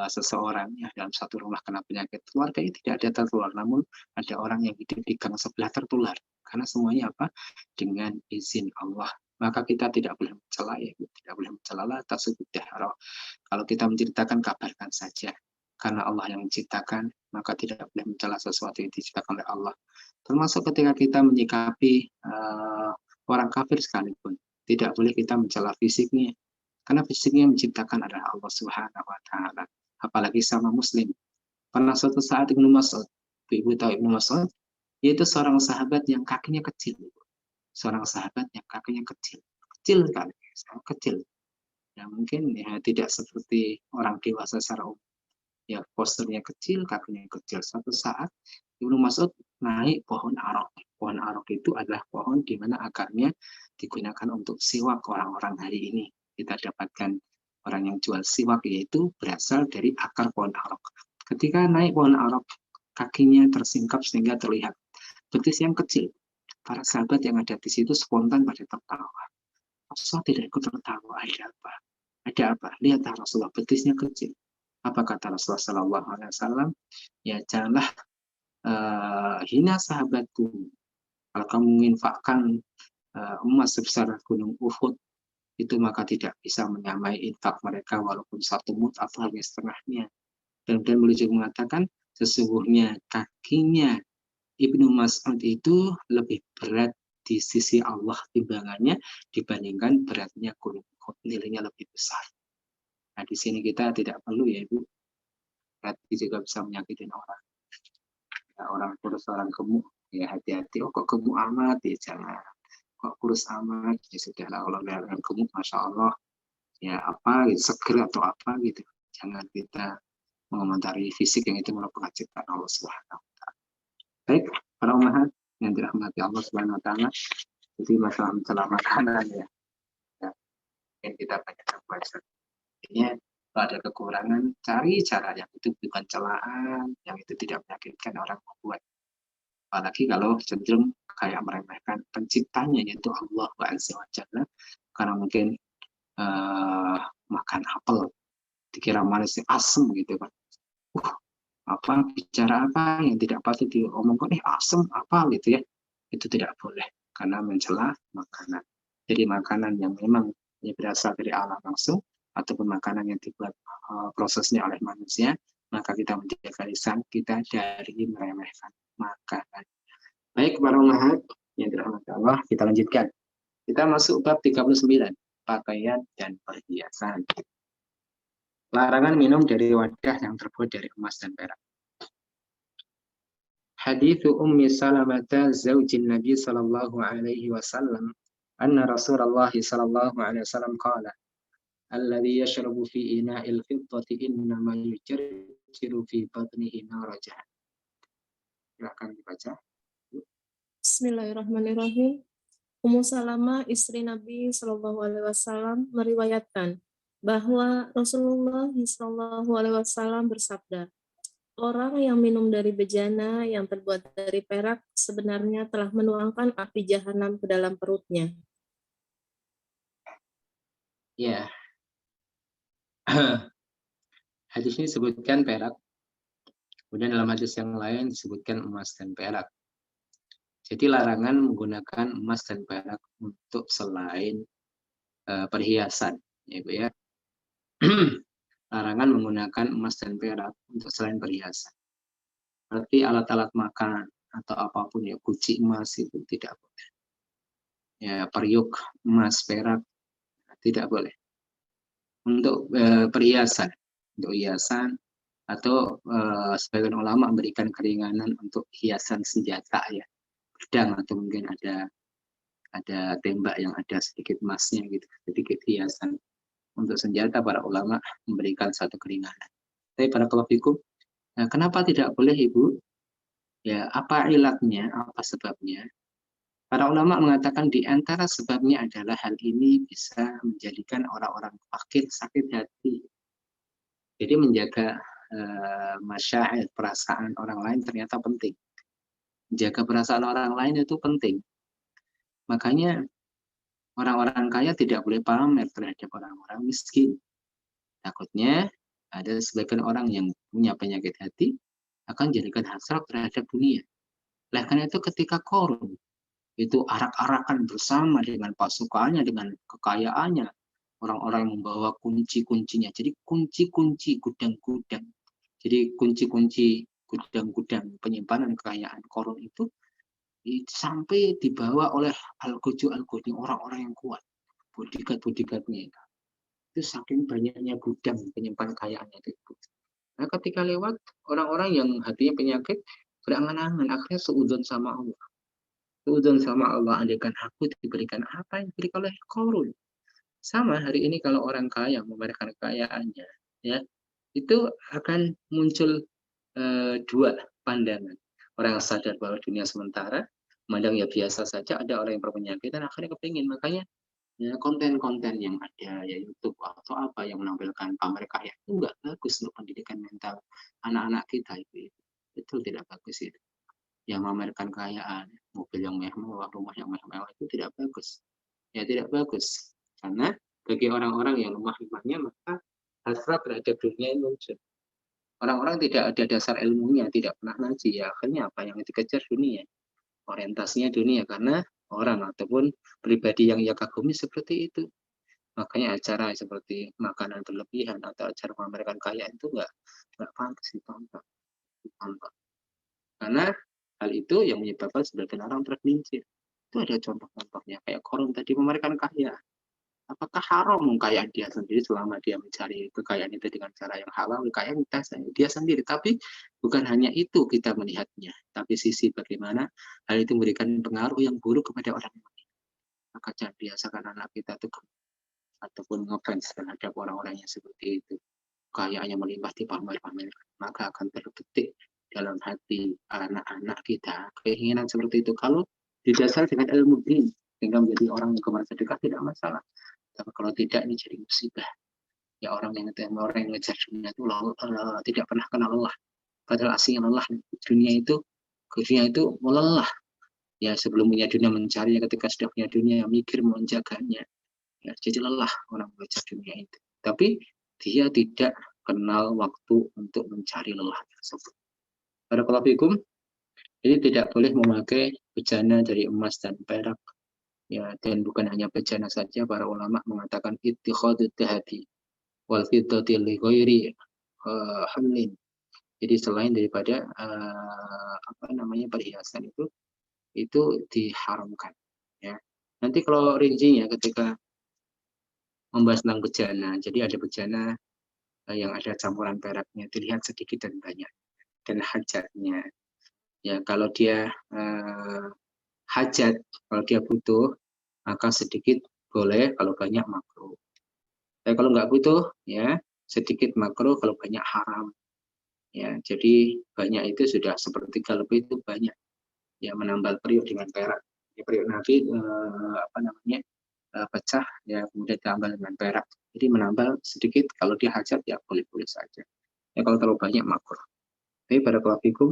seseorang ya dalam satu rumah kena penyakit, keluarganya tidak ada tertular, namun ada orang yang hidup di gang sebelah tertular. Karena semuanya apa? Dengan izin Allah. Maka kita tidak boleh mencela ya, tidak boleh mencela tak sudah. Kalau kita menceritakan, kabarkan saja. Karena Allah yang menciptakan, maka tidak boleh mencela sesuatu yang diciptakan oleh Allah. Termasuk ketika kita menyikapi orang kafir sekalipun, tidak boleh kita mencela fisiknya. Karena fisiknya yang menciptakan adalah Allah Subhanahu wa Ta'ala. Apalagi sama Muslim. Pernah suatu saat Ibnu Mas'ud, Ibu tahu Ibnu Mas'ud, yaitu seorang sahabat yang kakinya kecil. Seorang sahabat yang kakinya kecil. Kecil sekali, sangat kecil. Ya, mungkin ya, tidak seperti orang dewasa secara umum. Ya, posturnya kecil, kakinya kecil. Suatu saat Ibnu Mas'ud naik pohon arok. Pohon arok itu adalah pohon di mana akarnya digunakan untuk siwak orang-orang hari ini. Kita dapatkan orang yang jual siwak, yaitu berasal dari akar pohon arok. Ketika naik pohon arok, kakinya tersingkap sehingga terlihat betis yang kecil. Para sahabat yang ada di situ spontan pada tertawa. Rasulullah tidak ikut tertawa. Ada apa? Ada apa? Lihat Rasulullah, betisnya kecil. Apa kata Rasulullah Sallallahu Alaihi Wasallam? Ya, janganlah hina sahabatku. Kalau kamu menginfakkan emas sebesar gunung Uhud, itu maka tidak bisa menyamai infak mereka walaupun satu mud atau hanya setengahnya. Dan beliau juga mengatakan sesungguhnya kakinya Ibnu Mas'ud itu lebih berat di sisi Allah timbangannya dibandingkan beratnya gunung Uhud, nilainya lebih besar. Nah, di sini kita tidak perlu ya Ibu, berarti juga bisa menyakiti orang. Ya, orang kurus, orang gemuk, ya hati-hati. Oh kok gemuk amat, ya jangan. Kok kurus amat, ya sudahlah. Kalau lihat gemuk, Masya Allah, ya apa gitu, seger atau apa gitu. Jangan kita mengomentari fisik yang itu merupakan ciptaan Allah Subhanahu wa Ta'ala. Baik, para umahat yang dirahmati Allah Subhanahu wa Ta'ala, jadi masalah mencela makanan ya. Yang kita banyak baca. Intinya kalau ada kekurangan, cari cara yang itu bukan celaan, yang itu tidak menyakitkan orang membuat. Apalagi kalau cenderung kayak meremehkan penciptanya, yaitu Allah Azza wa Jalla, karena mungkin makan apel dikira manis, asem gitu kan. Apa bicara apa yang tidak patut diomongkan, asem apa gitu ya. Itu tidak boleh karena mencela makanan. Jadi makanan yang memang berasal dari alam langsung ataupun makanan yang dibuat prosesnya oleh manusia, maka kita menjaga lisan kita dari meremehkan makanan. Baik, para umahat yang dirahmati Allah, kita lanjutkan. Kita masuk bab 39, pakaian dan perhiasan. Larangan minum dari wadah yang terbuat dari emas dan perak. Hadits Ummi Salamah zaujin Nabi sallallahu alaihi wasallam anna Rasulullah sallallahu alaihi wasallam qala alladhi yashrabu fi ina'il fiddati innama yujarjiru fi batnihi nara jahannam. Silakan dibaca. Bismillahirrahmanirrahim. Ummu Salamah, istri Nabi Shallallahu Alaihi Wasallam, meriwayatkan bahwa Rasulullah Shallallahu Alaihi Wasallam bersabda, orang yang minum dari bejana yang terbuat dari perak sebenarnya telah menuangkan api jahanam ke dalam perutnya. Ya, hadis ini disebutkan perak, kemudian dalam hadis yang lain disebutkan emas dan perak. Jadi larangan menggunakan emas dan perak untuk selain perhiasan, ya Bu ya. Larangan menggunakan emas dan perak untuk selain perhiasan. Berarti alat-alat makan atau apapun ya, guci emas itu tidak boleh. Ya, periuk emas, perak tidak boleh. Untuk perhiasan, untuk hiasan atau sebagian ulama memberikan keringanan untuk hiasan senjata ya, pedang atau mungkin ada tembak yang ada sedikit emasnya gitu, sedikit hiasan. Untuk senjata para ulama memberikan satu keringanan. Tapi para kalafikum, nah, kenapa tidak boleh Ibu Ya, apa ilatnya, apa sebabnya? Para ulama mengatakan di antara sebabnya adalah hal ini bisa menjadikan orang-orang fakir sakit hati. Jadi menjaga masyair, perasaan orang lain ternyata penting. Menjaga perasaan orang lain itu penting. Makanya orang-orang kaya tidak boleh pamer terhadap orang-orang miskin. Takutnya ada sebagian orang yang punya penyakit hati akan jadikan hasrat terhadap dunia. Oleh karena itu ketika korun itu arak-arakan bersama dengan pasukannya, dengan kekayaannya, orang-orang yang membawa kunci-kuncinya. Jadi kunci-kunci gudang-gudang. Jadi kunci-kunci gudang-gudang penyimpanan kekayaan korun itu sampai dibawa oleh Al-Gojo orang-orang yang kuat, bodyguard-bodyguardnya itu saking banyaknya gudang penyimpan kekayaannya itu. Nah, ketika lewat orang-orang yang hatinya penyakit berangan-angan akhirnya seudon sama Allah. Seudon sama Allah, andaikan aku diberikan apa yang diberikan oleh Korun. Sama hari ini kalau orang kaya memamerkan kekayaannya, ya itu akan muncul dua pandangan. Orang yang sadar bahwa dunia sementara, memandang ya biasa saja, ada orang yang berpenyakit dan akhirnya kepingin. Makanya ya konten-konten yang ada ya YouTube atau apa yang menampilkan pamer kaya itu nggak bagus untuk pendidikan mental anak-anak kita itu tidak bagus itu. Yang memamerkan kekayaan, mobil yang mewah, rumah yang mewah itu tidak bagus. Ya tidak bagus karena bagi orang-orang yang lemah imannya maka hasrat terhadap dunia itu muncul. Orang-orang tidak ada dasar ilmunya, tidak pernah ngaji, ya akhirnya apa yang dikejar dunia, orientasinya dunia karena orang ataupun pribadi yang ia kagumi seperti itu. Makanya acara seperti makanan berlebihan atau acara memamerkan kaya itu nggak pantas ditonton. Karena hal itu yang menyebabkan sebagian orang tergelincir. Itu ada contoh-contohnya kayak korun tadi memamerkan kaya. Apakah haram mengkayaan dia sendiri selama dia mencari kekayaan itu dengan cara yang halal, kekayaan dia sendiri. Tapi bukan hanya itu kita melihatnya, tapi sisi bagaimana hal itu memberikan pengaruh yang buruk kepada orang lain. Maka jangan biasakan anak kita itu ataupun ngefans terhadap orang-orang yang seperti itu. Kekayaannya melimpah dipamer-pamerkan, maka akan terbetik dalam hati anak-anak kita keinginan seperti itu. Kalau didasar dengan ilmu din, sehingga menjadi orang yang gemar sedekah tidak masalah. Tapi kalau tidak ini jadi musibah. Ya orang yang ngejar dunia itu tidak pernah kenal Allah. Padahal aslinya lelah. Dunia itu melelah. Ya sebelum punya dunia mencarinya, ketika sudah punya dunia mikir menjaganya. Ya, jadi lelah orang mengejar dunia itu. Tapi dia tidak kenal waktu untuk mencari lelah tersebut. Barakallahu fikum. Jadi tidak boleh memakai bejana dari emas dan perak. Ya, dan bukan hanya bejana saja, para ulama mengatakan ittikhadut dhahabi wal fiddati li ghairi hamlin. Jadi selain daripada perhiasan itu diharamkan. Ya. Nanti kalau rincinya ketika membahas tentang bejana, jadi ada bejana yang ada campuran peraknya, dilihat sedikit dan banyak, dan hajatnya. Ya, kalau dia hajat, kalau dia butuh, maka sedikit boleh, kalau banyak makruh. Tapi kalau nggak butuh, ya sedikit makruh, kalau banyak haram. Ya, jadi banyak itu sudah sepertiga lebih itu banyak. Ya, menambal periuk dengan perak. Ya, periuk Nabi pecah, ya kemudian ditambal dengan perak. Jadi menambal sedikit, kalau dia hajat ya boleh-boleh saja. Ya kalau terlalu banyak makruh. Tapi pada kelafikum,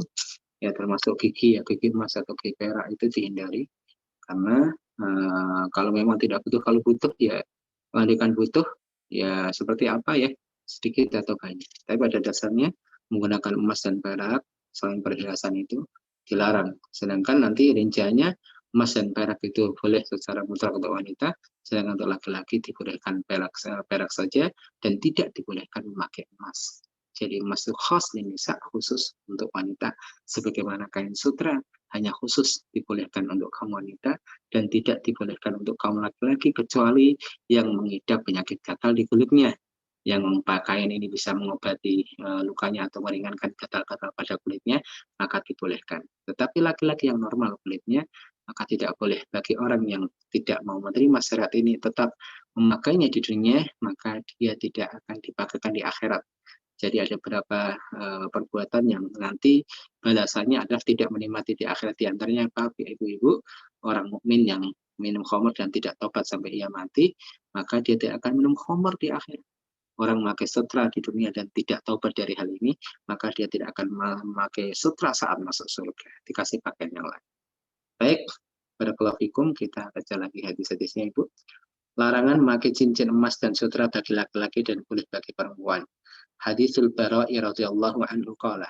ya termasuk gigi emas atau gigi perak itu dihindari. Karena kalau memang tidak butuh, kalau butuh ya andaikan butuh ya seperti apa ya, sedikit atau banyak. Tapi pada dasarnya menggunakan emas dan perak selain perhiasan itu dilarang. Sedangkan nanti rinciannya emas dan perak itu boleh secara mutlak untuk wanita, sedangkan untuk laki-laki dibolehkan perak saja dan tidak dibolehkan memakai emas. Jadi emas itu khas nisa, khusus untuk wanita, sebagaimana kain sutra hanya khusus dibolehkan untuk kaum wanita dan tidak dibolehkan untuk kaum laki-laki kecuali yang mengidap penyakit gatal di kulitnya, yang pakaian ini bisa mengobati lukanya atau meringankan gatal-gatal pada kulitnya, maka dibolehkan. Tetapi laki-laki yang normal kulitnya, maka tidak boleh. Bagi orang yang tidak mau menerima syariat ini tetap memakainya di dunia, maka dia tidak akan dipakaikan di akhirat. Jadi ada beberapa perbuatan yang nanti balasannya adalah tidak menikmati di akhirat. Di antaranya apa? Ibu-ibu, orang mukmin yang minum khamr dan tidak tobat sampai ia mati, maka dia tidak akan minum khamr di akhirat. Orang memakai sutra di dunia dan tidak taubat dari hal ini, maka dia tidak akan memakai sutra saat masuk surga. Dikasih pakaian yang lain. Baik, barakallahu fikum, kita baca lagi hadis-hadisnya Ibu. Larangan memakai cincin emas dan sutra bagi laki-laki dan kulit bagi perempuan. Hadisul Bara'i radhiyallahu anhu qala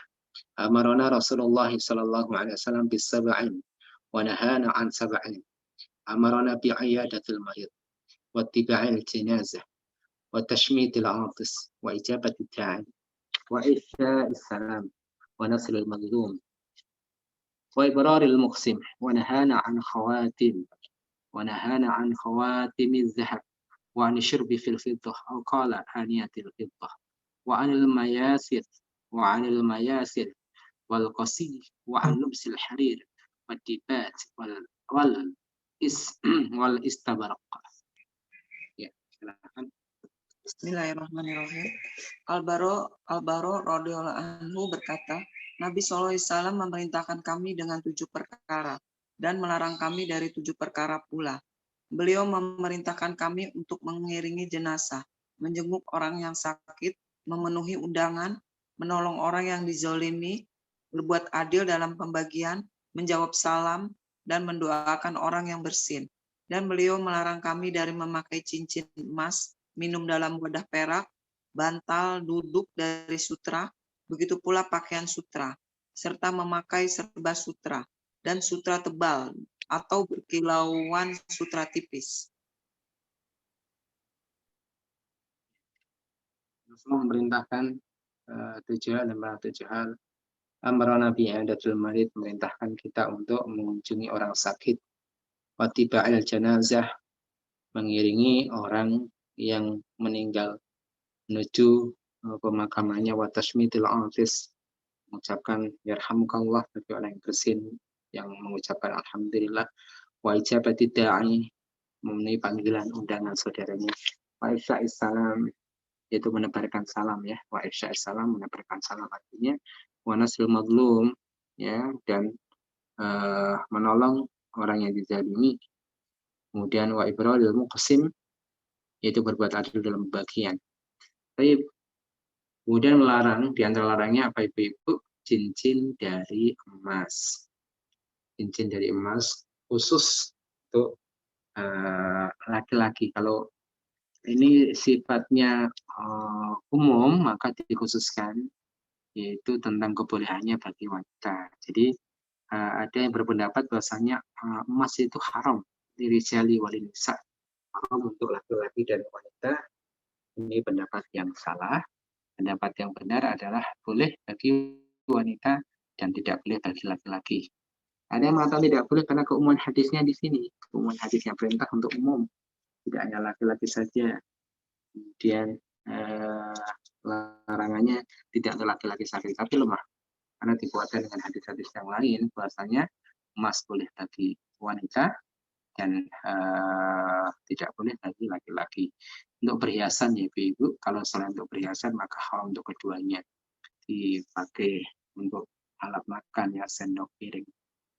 amarana Rasulullah sallallahu alaihi wasallam bis sab'in wa nahana an sab'in. Amarana bi iyadatil marid wa ittiba'il janazah wa tashmitil 'atis wa ijabatit da'i wa ifsha'is salam wa nasril mazlum wa ibraril muqsim wa nahana an khawatim الذهب وعن الشرب في الفضة أو قال آنية الفضة وعن المياسر والقصي وعن لبس الحرير والديباج والاستبرق. Ya, silakan. Bismillahirrahmanirrahim. Al-Baro radhiyallahu anhu berkata, Nabi SAW memerintahkan kami dengan 7 perkara dan melarang kami dari 7 perkara pula. Beliau memerintahkan kami untuk mengiringi jenazah, menjenguk orang yang sakit, memenuhi undangan, menolong orang yang dizolimi, berbuat adil dalam pembagian, menjawab salam, dan mendoakan orang yang bersin. Dan beliau melarang kami dari memakai cincin emas, minum dalam wadah perak, bantal, duduk dari sutra, begitu pula pakaian sutra, serta memakai serba sutra dan sutra tebal atau berkilauan sutra tipis. Rasulullah memerintahkan 7 hal. Amrana bi i'adatul marid, memerintahkan kita untuk mengunjungi orang sakit. Wa tiba'il janazah, mengiringi orang yang meninggal menuju pemakamannya. Wa tashmitil 'atis, mengucapkan yarhamukallah bagi orang yang bersin, yang mengucapkan alhamdulillah. Wa ijabati da'i, memenuhi panggilan undangan saudaranya. Wa ifsha'is salam, yaitu menebarkan salam ya. Wa ifsha'is salam, menebarkan salam artinya wa nasrul mazlum ya, dan menolong orang yang dizalimi. Kemudian wa ibraril muqsim, yaitu berbuat adil dalam bagian. Tapi kemudian melarang, di antara larangnya apa Ibu? Cincin dari emas. Cincin dari emas khusus untuk laki-laki. Kalau ini sifatnya umum, maka dikhususkan, yaitu tentang kebolehannya bagi wanita. Jadi ada yang berpendapat bahwasanya emas itu haram, lirijali walinisa, haram untuk laki-laki dan wanita. Ini pendapat yang salah. Pendapat yang benar adalah boleh bagi wanita dan tidak boleh bagi laki-laki. Ada yang mengatakan tidak boleh karena keumuman hadisnya di sini. Keumuman hadisnya perintah untuk umum, tidak hanya laki-laki saja. Kemudian larangannya tidak untuk laki-laki saja, tapi lemah. Karena dikuatkan dengan hadis-hadis yang lain, bahwasanya emas boleh bagi wanita dan tidak boleh bagi laki-laki. Untuk perhiasan ya Ibu, kalau selain untuk perhiasan maka haram untuk keduanya. Dipakai untuk alat makan ya, sendok, piring,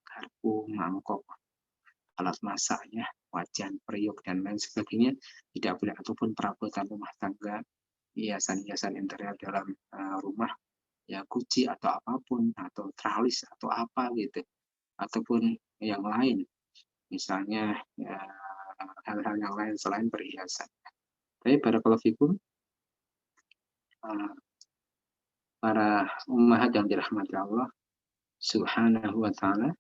garpu, mangkok, alat masak ya, wajan, periuk dan lain sebagainya tidak boleh, ataupun perabotan rumah tangga, hiasan-hiasan interior dalam rumah ya, guci atau apapun, atau tralis atau apa gitu, ataupun yang lain, misalnya ya, hal-hal yang lain selain perhiasan. Tapi barakallahu fikum, para ummahat yang dirahmati Allah Subhanahu wa ta'ala.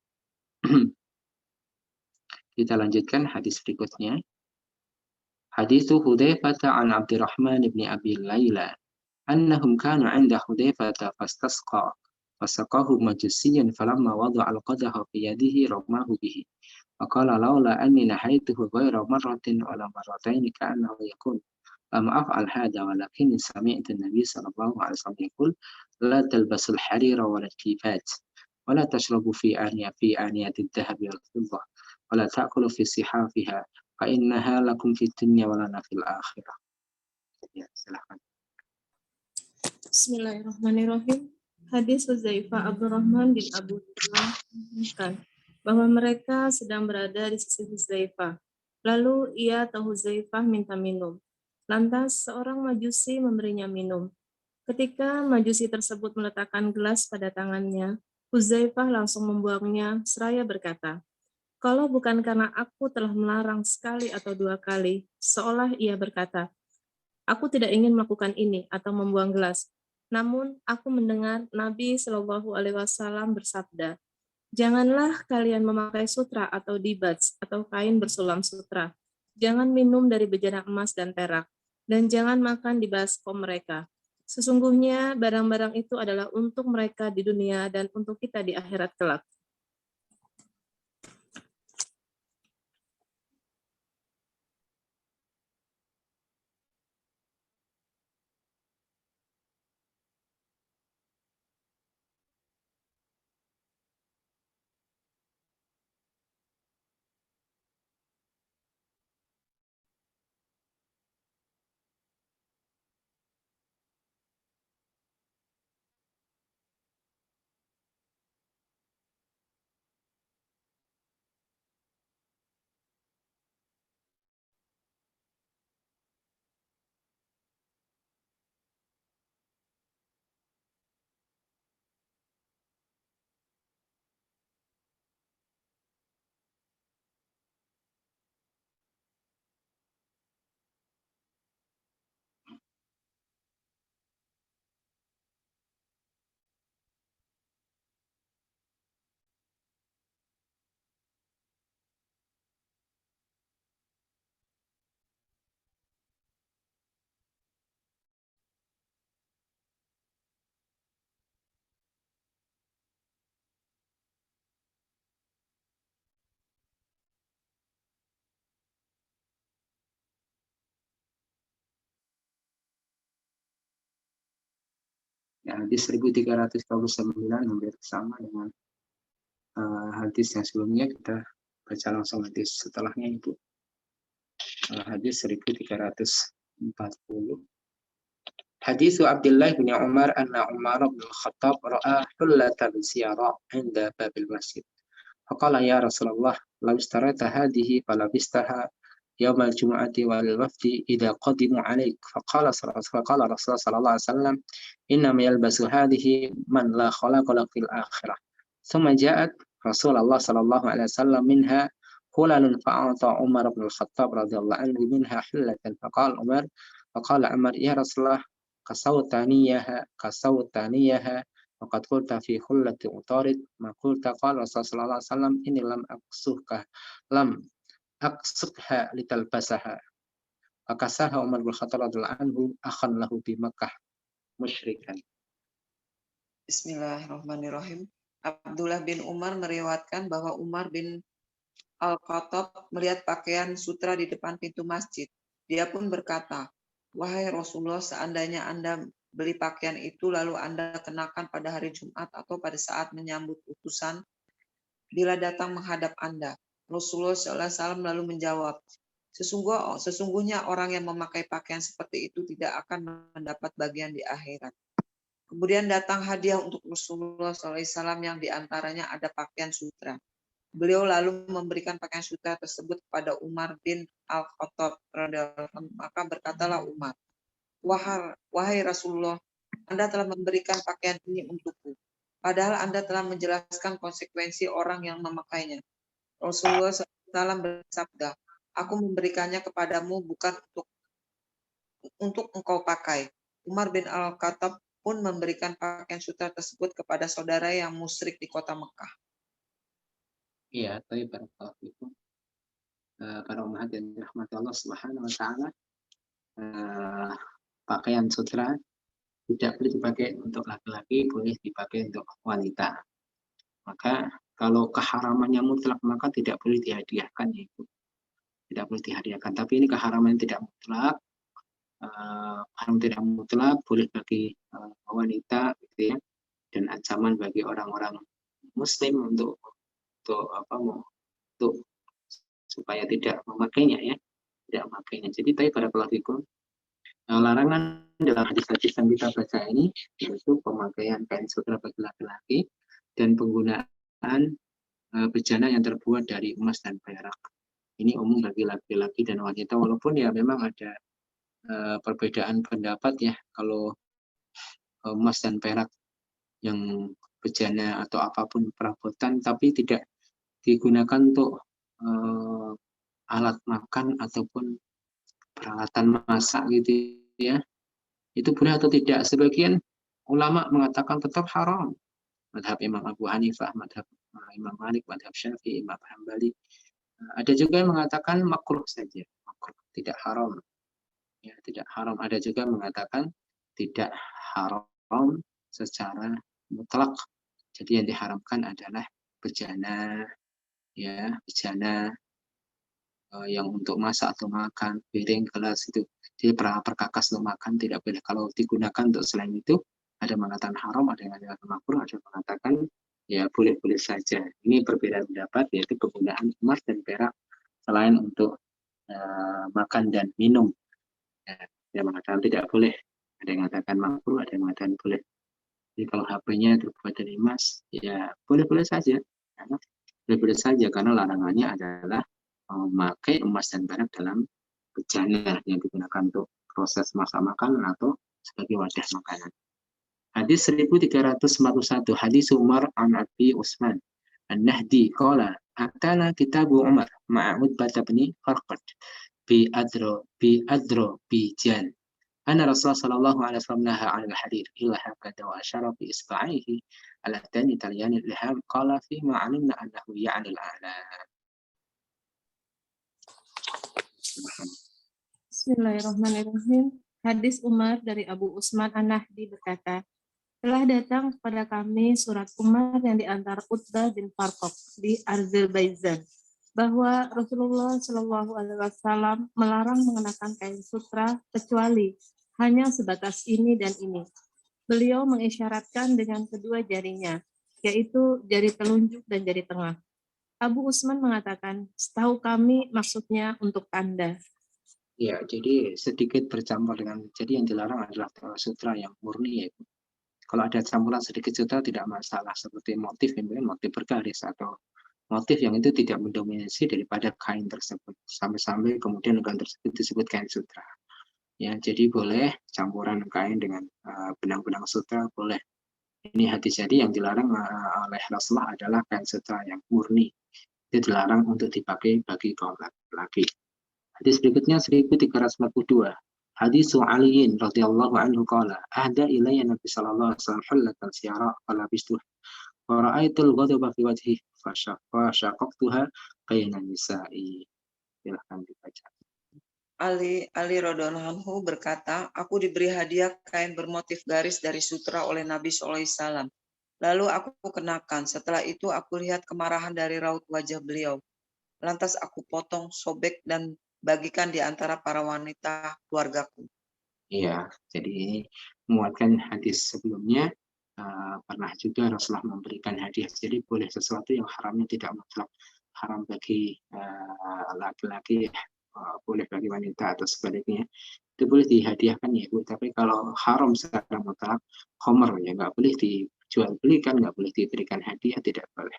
Kita lanjutkan hadis berikutnya. Hadithu Hudzaifah an Abdurrahman ibn Abi Layla annahum kanu 'inda Hudzaifah fastasqa fasaqahu majusiyan falamma wada'a al-qadaha fi yadihi ramahu bihi faqala laula anni nahaituhu ghayra marratin wala marratayn ka'annahu yaqul lam af'al hadha walakinni sami'tu an-nabiy sallallahu alaihi wasallam yaqul la talbasul harira wala al-kifat wala tashrabu fi aniyati adh-dhahabi wal-fiddah wala ta'kulu fi sihafiha fa innaha lakum fid dunya wa lana fil akhirah. Ya, silakan. Bismillahirrahmanirrahim. Hadis Hudzaifah Abdurrahman bin Abu Yaman mengatakan bahwa mereka sedang berada di sisi Hudzaifah. Lalu ia atau Hudzaifah minta minum. Lantas seorang majusi memberinya minum. Ketika majusi tersebut meletakkan gelas pada tangannya, Hudzaifah langsung membuangnya seraya berkata, "Kalau bukan karena aku telah melarang sekali atau dua kali," seolah ia berkata, "Aku tidak ingin melakukan ini atau membuang gelas. Namun aku mendengar Nabi Shallallahu Alaihi Wasallam bersabda, janganlah kalian memakai sutra atau dibats atau kain bersulam sutra. Jangan minum dari bejana emas dan perak, dan jangan makan di baskom mereka. Sesungguhnya barang-barang itu adalah untuk mereka di dunia dan untuk kita di akhirat kelak." Ya, hadis 1329 hampir sama dengan hadis yang sebelumnya. Kita baca langsung hadis setelahnya, Ibu. Hadis 1340. Hadis Abdullah bin Umar anna Umar bin Khattab ra'a hullatan siyara 'inda babil masjid. Faqala ya Rasulullah, law istarata hadhihi falabistaha يوم الجمعة والوفد إذا قدموا عليك. فقال رسول صلى الله عليه وسلم إنما يلبس هذه من لا خلاق له في الآخرة. ثم جاءت رسول الله صلى الله عليه وسلم منها حلل فأعطى عمر بن الخطاب رضي الله عنه منها حلة. فقال عمر يا رسول الله كسوتانيها وقد قلت في حلة عطارد ما قلت. قال رسول صلى الله عليه وسلم إني لم أقصدها لتلبسها. Fakasaha Umar bin Khattab radhiyallahu anhu akhan lahu bi Makkah musyrikan. Bismillahirrahmanirrahim. Abdullah bin Umar meriwayatkan bahwa Umar bin Al-Khattab melihat pakaian sutra di depan pintu masjid. Dia pun berkata, "Wahai Rasulullah, seandainya Anda beli pakaian itu lalu Anda kenakan pada hari Jumat atau pada saat menyambut utusan bila datang menghadap Anda." Rasulullah SAW lalu menjawab, Sesungguhnya orang yang memakai pakaian seperti itu tidak akan mendapat bagian di akhirat. Kemudian datang hadiah untuk Rasulullah SAW yang diantaranya ada pakaian sutra. Beliau lalu memberikan pakaian sutra tersebut kepada Umar bin Al-Khattab. Maka berkatalah Umar, Wahai Rasulullah, Anda telah memberikan pakaian ini untukku. Padahal Anda telah menjelaskan konsekuensi orang yang memakainya. Rasulullah SAW bersabda, Aku memberikannya kepadamu bukan untuk engkau pakai. Umar bin Al-Khattab pun memberikan pakaian sutra tersebut kepada saudara yang musyrik di kota Mekah. Iya, tapi barakallahu fikum. Para umat yang dirahmati Allah Subhanahu wa taala, pakaian sutra tidak boleh dipakai untuk laki-laki, boleh dipakai untuk wanita. Maka kalau keharamannya mutlak maka tidak boleh dihadiahkan, yaitu tidak boleh dihadiahkan. Tapi ini keharaman tidak mutlak, haram tidak mutlak, boleh bagi wanita, gitu ya, dan ancaman bagi orang-orang Muslim untuk supaya tidak memakainya, ya, tidak memakainya. Jadi tadi barakallahu fikum, Nah, larangan dalam hadis-hadis yang kita baca ini yaitu pemakaian kain sutra bagi laki-laki dan penggunaan bejana yang terbuat dari emas dan perak. Ini umum bagi laki-laki dan wanita, walaupun ya memang ada perbedaan pendapat ya, kalau emas dan perak yang bejana atau apapun perabotan tapi tidak digunakan untuk alat makan ataupun peralatan masak gitu ya, itu boleh atau tidak? Sebagian ulama mengatakan tetap haram. Madhab Imam Abu Hanifah, madhab Imam Malik, madhab Syafi'i, Imam Hambali. Ada juga yang mengatakan makruh saja, makruh, tidak haram. Ya, tidak haram. Ada juga mengatakan tidak haram secara mutlak. Jadi yang diharamkan adalah bejana, ya, bejana yang untuk masak atau makan, piring, gelas itu. Jadi perkakas untuk makan tidak boleh. Kalau digunakan untuk selain itu, ada mengatakan haram, ada yang mengatakan makruh, ada yang mengatakan ya boleh-boleh saja. Ini perbedaan pendapat, yaitu penggunaan emas dan perak selain untuk makan dan minum. Ya, yang mengatakan tidak boleh, ada yang mengatakan makruh, ada yang mengatakan boleh. Jadi kalau HP-nya terbuat dari emas, ya boleh-boleh saja. Boleh-boleh saja karena larangannya adalah memakai emas dan perak dalam bejana yang digunakan untuk proses masak makanan atau sebagai wadah makanan. Hadis 1341, hadis Umar an Abi Utsman An-Nahdi qala atana kitabu Umar ma'a Utbah bin Farqad bi adro bi jan anna Rasulullah sallallahu alaihi wasallam naha 'anil harir illa hakada wa asyara bi isba'ihi ala tani talyan al-ilham qala fi ma 'alimna annahu ya'ni al-a'la. Bismillahirrahmanirrahim. Hadis Umar dari Abu Utsman An-Nahdi berkata, telah datang kepada kami surat Umar yang diantar Utbah bin Farqad di Azerbaijan bahwa Rasulullah Shallallahu Alaihi Wasallam melarang mengenakan kain sutra kecuali hanya sebatas ini dan ini. Beliau mengisyaratkan dengan kedua jarinya, yaitu jari telunjuk dan jari tengah. Abu Utsman mengatakan, setahu kami maksudnya untuk tanda. Ya, jadi sedikit bercampur dengan, jadi yang dilarang adalah sutra yang murni, yaitu kalau ada campuran sedikit sutra tidak masalah, seperti motif, motif bergaris atau motif yang itu tidak mendominasi daripada kain tersebut, sampai-sampai kemudian kain tersebut disebut kain sutra. Ya, jadi boleh campuran kain dengan benang-benang sutra, boleh. Ini hadis, jadi yang dilarang oleh Rasulullah adalah kain sutra yang murni. Itu dilarang untuk dipakai bagi kaum laki-laki. Hadis berikutnya 1342. Hadis Aliin radhiyallahu anhu qala ahda ilayya Nabi sallallahu alaihi wasallam hullatan siyara qala bistuha wa ra'aitul ghadaba fi wajhi fa syaqaqtuha bayna nisa'i. Silakan dibaca. Ali radhiyallahu anhu berkata, aku diberi hadiah kain bermotif garis dari sutra oleh Nabi SAW. Lalu aku kenakan. Setelah itu aku lihat kemarahan dari raut wajah beliau. Lantas aku potong, sobek, dan bagikan di antara para wanita keluargaku. Iya, jadi ini menguatkan hadis sebelumnya. Pernah juga Rasulullah memberikan hadiah. Jadi boleh sesuatu yang haramnya tidak mutlak haram bagi laki-laki, boleh bagi wanita atau sebaliknya. Itu boleh dihadiahkan ya Bu. Tapi kalau haram secara mutlak, khomer ya nggak boleh dijual belikan, nggak boleh diberikan hadiah, tidak boleh.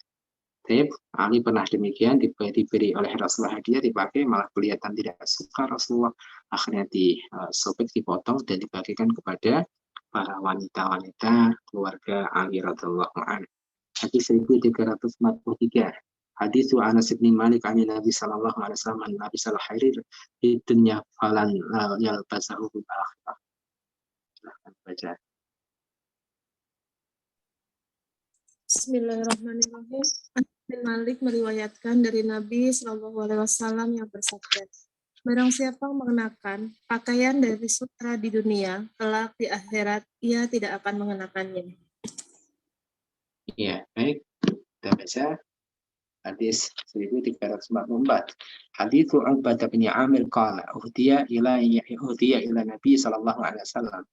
Tapi Ali pernah demikian, diberi oleh Rasulullah hadiah, dipakai, malah kelihatan tidak suka Rasulullah, akhirnya disobek, dipotong, dan dibagikan kepada para wanita-wanita keluarga Ali radhiyallahu anhu. Hadis 1343. Hadis Anas bin Malik an Nabi sallallahu alaihi wasallam an Nabi sallallahu alaihi di dunya falan yalbasahu bil akhirah. Silahkan baca. Bismillahirrahmanirrahim. Bin Malik meriwayatkan dari Nabi Shallallahu Alaihi Wasallam yang bersabda, barang siapa mengenakan pakaian dari sutra di dunia, kelak di akhirat ia tidak akan mengenakannya. Ya, baik. Kita baca hadis 1344. Hadis Uqbah bin Amir qala uhdiya ila Nabi sallallahu alaihi wasallam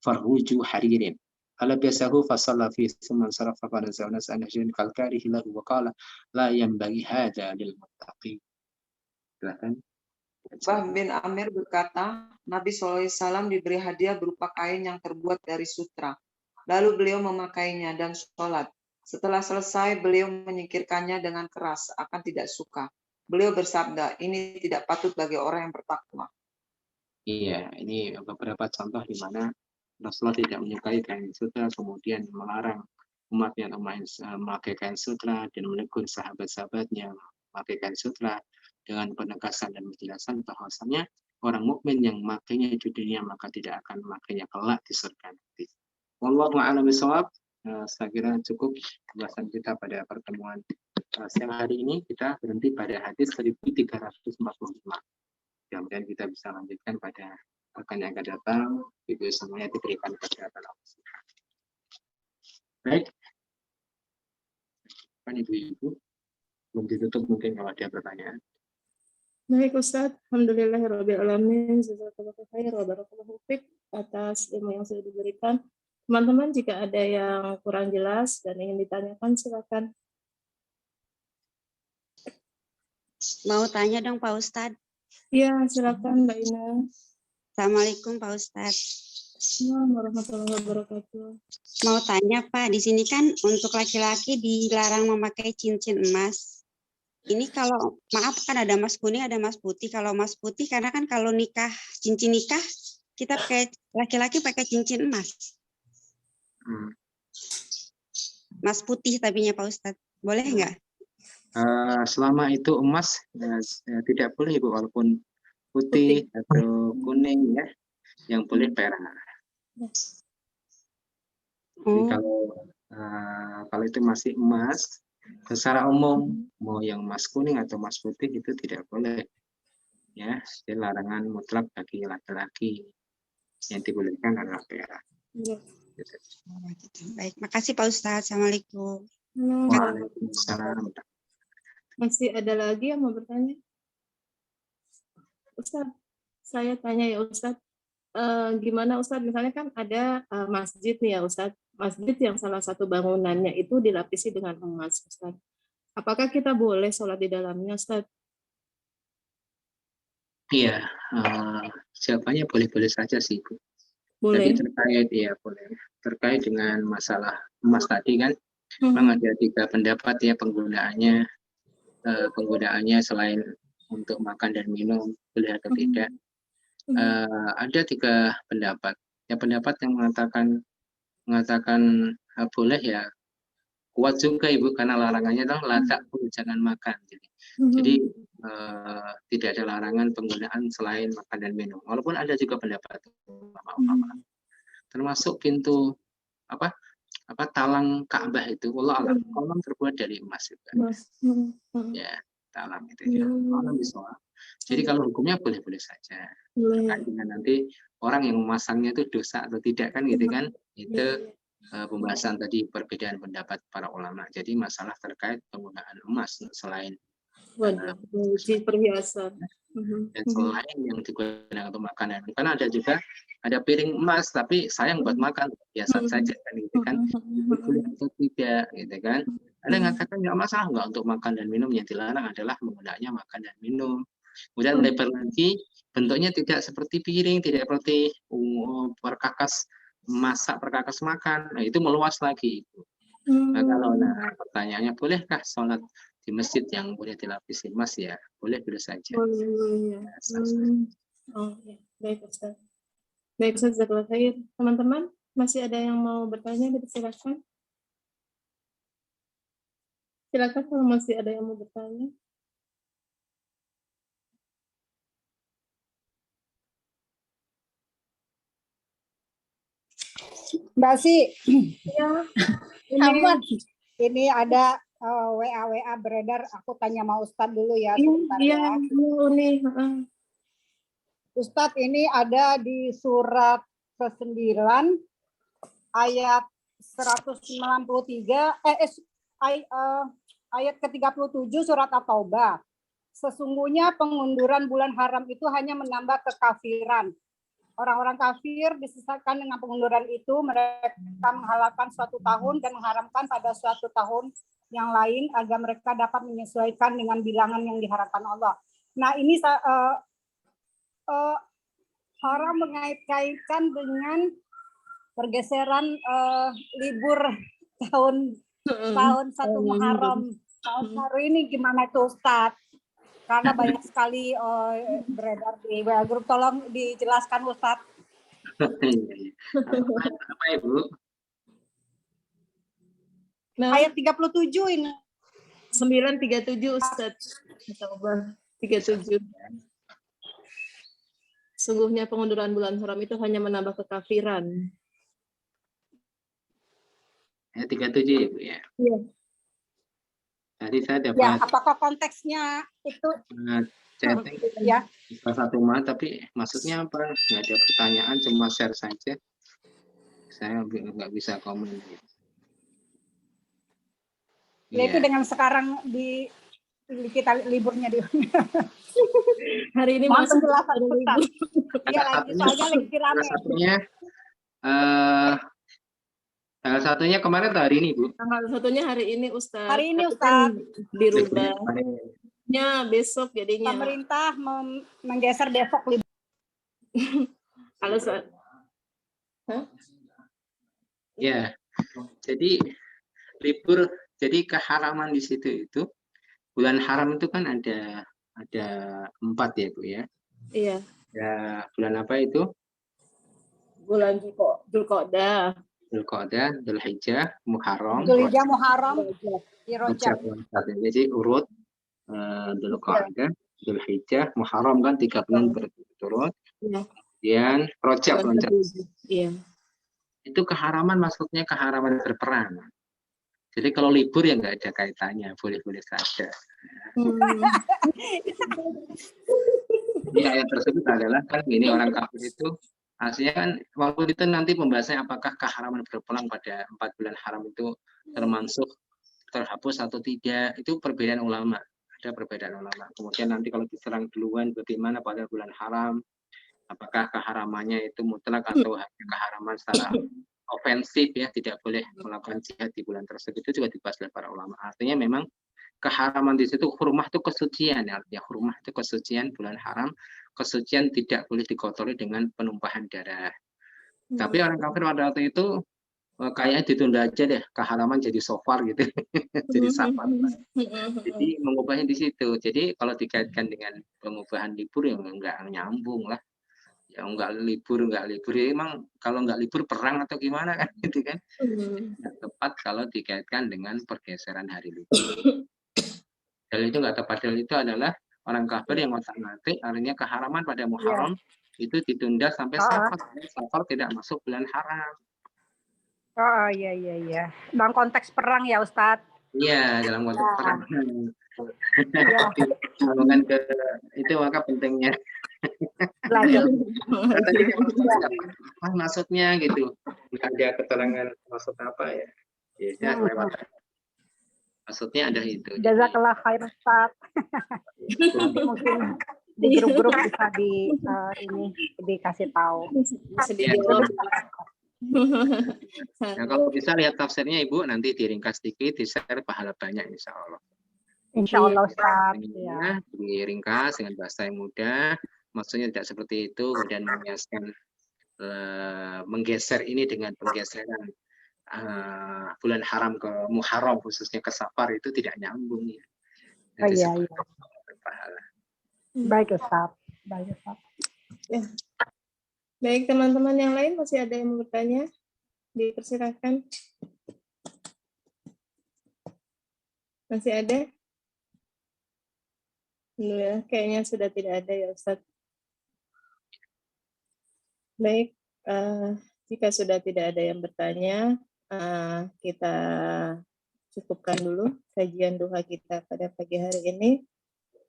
farhuju haririn. فلبسه فصلى فيه ثم انصرف فنزل نزعا نجدا كالكاره له وقال لا ينبغي هذا للمتقين. Silakan. Uqbah bin Amir berkata, Nabi SAW diberi hadiah berupa kain yang terbuat dari sutra. Lalu beliau memakainya dan sholat. Setelah selesai, beliau menyingkirkannya dengan keras, akan tidak suka. Beliau bersabda, ini tidak patut bagi orang yang bertakwa. Iya, ini beberapa contoh di mana Rasulullah tidak menyukai kain sutra, kemudian melarang umatnya memakai kain sutra dan menegur sahabat-sahabatnya memakai kain sutra dengan penegasan dan penjelasan bahwasanya orang mukmin yang memakainya di dunia maka tidak akan memakainya kelak di surga nanti. Wallahu a'lam bishawab. Saya kira cukup pembahasan kita pada pertemuan siang hari ini. Kita berhenti pada hadis 1345. Kemudian kita bisa lanjutkan pada pekan yang akan datang. Ibu semuanya diberikan kesehatan Allah. Baik. Kan ibu-ibu belum ditutup mungkin kalau ada pertanyaan. Baik Ustaz, alhamdulillahirrahmanirrahim. Jazakallahu khair wa barakallahu fiik atas ilmu yang sudah diberikan. Teman-teman, jika ada yang kurang jelas dan ingin ditanyakan, silakan. Mau tanya dong Pak Ustadz. Iya, silakan Mbak Ina. Assalamualaikum Pak Ustadz. Assalamualaikum warahmatullahi wabarakatuh. Mau tanya Pak, di sini kan untuk laki-laki dilarang memakai cincin emas. Ini kalau, maaf kan ada emas kuning, ada emas putih. Kalau emas putih, karena kan kalau nikah, cincin nikah, kita pakai, laki-laki pakai cincin emas. Emas putih tapinya Pak Ustadz. Boleh nggak? Selama itu emas tidak boleh Ibu, walaupun putih atau kuning ya, yang boleh perak. Jadi kalau itu masih emas, secara umum mau yang emas kuning atau emas putih itu tidak boleh. Ya, jadi larangan mutlak bagi laki-laki. Yang dibolehkan adalah perak. Ya. Baik, makasih Pak Ustadz. Assalamualaikum. Waalaikumsalam. Masih ada lagi yang mau bertanya? Ustaz, saya tanya ya Ustaz, gimana Ustaz, misalnya kan ada masjid nih ya Ustaz, masjid yang salah satu bangunannya itu dilapisi dengan emas Ustaz. Apakah kita boleh sholat di dalamnya Ustaz? Iya, jawabannya boleh-boleh saja sih Bu. Boleh. Jadi terkait ya boleh. Terkait dengan masalah emas tadi kan, memang ada 3 pendapat ya penggunaannya selain untuk makan dan minum boleh atau tidak. Ada 3 pendapat. Yang pendapat yang mengatakan boleh ya kuat juga Ibu, karena larangannya adalah latak pun jangan makan. Jadi tidak ada larangan penggunaan selain makan dan minum. Walaupun ada juga pendapat ulama-ulama. Termasuk pintu talang Ka'bah itu, Allah alam, kolam terbuat dari emas juga. Ya, talang itu ya. Allah bisa. Jadi kalau hukumnya boleh-boleh saja. Terkait dengan nanti orang yang memasangnya itu dosa atau tidak kan gitu kan. Itu pembahasan tadi perbedaan pendapat para ulama. Jadi masalah terkait penggunaan emas selain perhiasan dan selain yang digunakan untuk makanan. Karena ada juga ada piring emas tapi sayang buat makan, biasa saja kan gitu kan. Boleh atau tidak gitu kan. Ada yang mengatakan nggak masalah, nggak untuk makan dan minum, yang dilarang adalah menggunakannya makan dan minum. Kemudian lebar lagi, bentuknya tidak seperti piring, tidak seperti perkakas masak, perkakas makan. Nah, itu meluas lagi. Nah, kalau pertanyaannya bolehkah sholat di masjid yang boleh dilapisi emas, ya boleh saja. Baik Ustaz. Baik Ustaz, jazakallahu khair. Teman-teman, masih ada yang mau bertanya? Silakan. Silakan kalau masih ada yang mau bertanya. Mbak Si, ya, ini ada WA beredar. Aku tanya sama Ustadz dulu ya. Iya, Ustadz, ini ada di surat ke-9 ayat 193 ayat ke-37 surat At-Taubah. Sesungguhnya pengunduran bulan haram itu hanya menambah kekafiran. Orang-orang kafir disesatkan dengan pengunduran itu, mereka menghalalkan suatu tahun dan mengharamkan pada suatu tahun yang lain agar mereka dapat menyesuaikan dengan bilangan yang diharapkan Allah. Nah, ini orang mengait-kaitkan dengan pergeseran libur tahun satu Muharram tahun baru ini, gimana itu Ustadz? Karena banyak sekali beredar di WA grup, tolong dijelaskan Ustadz. Apa Ibu? Nah, Ayat 37 ini. 937 Ustadz. Taubah 37. Sungguhnya pengunduran bulan haram itu hanya menambah kekafiran. Ayat 37 ya Bu ya. Iya. Tadi saya Ya, dapat apakah konteksnya itu chatting ya? salah satu tapi maksudnya apa? Nggak ada pertanyaan, cuma share saja. Saya nggak bisa komen. Ya itu Iya. dengan sekarang kita liburnya di Hari ini mohon masuk penjelasan libur. Ustadz. Iya, lagi soalnya lagi rame. Tanggal satunya kemarin atau hari ini Bu? Tanggal satunya hari ini Ustadz. Hari ini, Tapi kan Ustadz. dirubah. Besok jadinya. Pemerintah menggeser besok libur. Kalau saat Ya, jadi libur, jadi keharaman di situ itu bulan haram itu kan ada 4 ya Bu ya. iya, Ya, bulan apa itu? bulan Dzulqa'dah. Dzulqa'dah, Dzulhijjah, Muharram, Dzulhijjah, Muharram, Rajab. Rajab. Jadi urut Dzulqa'dah, Dzulhijjah, Muharram kan 3 bulan berturut-turut. Iya. Kemudian Rajab loncat. Iya. Itu keharaman, maksudnya keharaman berperang. Jadi kalau libur ya nggak ada kaitannya, boleh-boleh saja. Jadi ayat tersebut adalah kan ini orang kafir itu aslinya kan waktu itu nanti pembahasannya apakah keharaman berperang pada 4 bulan haram itu termasuk terhapus atau tidak, itu perbedaan ulama. Ada perbedaan ulama. Kemudian nanti kalau diserang duluan bagaimana pada bulan haram, apakah keharamannya itu mutlak atau hanya keharaman secara ofensif ya, tidak boleh melakukan jihad di bulan tersebut, itu juga dibahas oleh para ulama. Artinya memang keharaman di situ, hurmah itu kesucian, artinya hurmah itu kesucian bulan haram, kesucian tidak boleh dikotori dengan penumpahan darah. Tapi orang kafir pada waktu itu kayaknya ditunda aja deh, keharaman jadi sofar gitu, jadi safar. Jadi mengubahnya di situ. Jadi kalau dikaitkan dengan pengubahan libur ya nggak nyambung lah. Ya nggak libur ya emang kalau nggak libur perang atau gimana kan gitu kan. Nggak tepat kalau dikaitkan dengan pergeseran hari libur. Dalil itu nggak tepat. Dalil itu adalah orang kafir yang otak-atik, artinya keharaman pada Muharram itu ditunda sampai Safar. Safar tidak masuk bulan haram. Oh iya. Dalam konteks perang ya Ustadz. Iya, dalam konteks perang. Ngomongin ke itu maka pentingnya belajar. Apa maksudnya gitu, nggak ada keterangan maksud apa ya, ya lewat. Maksudnya ada itu. Jazakallah khair Ustadz. Nanti mungkin di grup-grup bisa dikasih tahu. Nah, kalau bisa lihat tafsirnya Ibu, nanti diringkas sedikit, di-share, pahala banyak insya Allah. Insya Allah Ustadz. Ya. Diringkas dengan bahasa yang mudah, maksudnya tidak seperti itu, kemudian mengiaskan menggeser ini dengan penggeseran bulan haram ke Muharram, khususnya ke Safar, itu tidak nyambung ya. Iya. Pahala. Baik Ustaz. Ya. Baik, teman-teman yang lain masih ada yang mau bertanya? Dipersilakan. Masih ada? Ya, kayaknya sudah tidak ada ya Ustaz. Baik, jika sudah tidak ada yang bertanya, kita cukupkan dulu kajian duha kita pada pagi hari ini.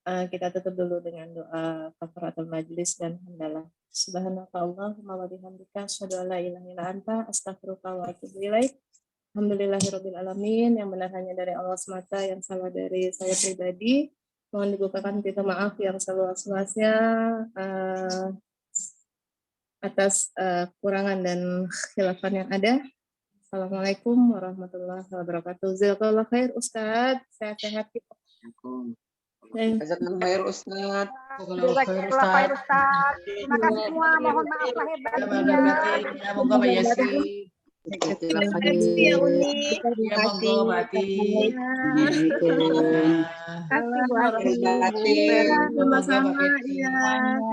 Kita tutup dulu dengan doa kafaratul majlis dan hamdalah. Subhanakallahumma wa bihamdika asyhadu an la ilaha illa anta astaghfiruka wa atubu ilaik. Alhamdulillahirabbil alamin. Yang benar hanya dari Allah semata, yang salah dari saya pribadi. Mohon dibukakan pintu maaf yang seluas-luasnya atas kurangan dan khilafan yang ada. Assalamualaikum warahmatullahi wabarakatuh. Jazakallahu khair Ustaz. Sehat-sehat. Jazakallahu khair Ustaz. Jazakallah khair Ustaz. Terima kasih semua. Mohon maaf lahir batin. Ya, monggo Mbak Yesi. Jazakallah Terima khair. kasih ya Uni. Ya, monggo Mbak Ati. Kasih Bu Ati. Batin. Iya, Monggo sama-sama. Mbak Ati. Iya,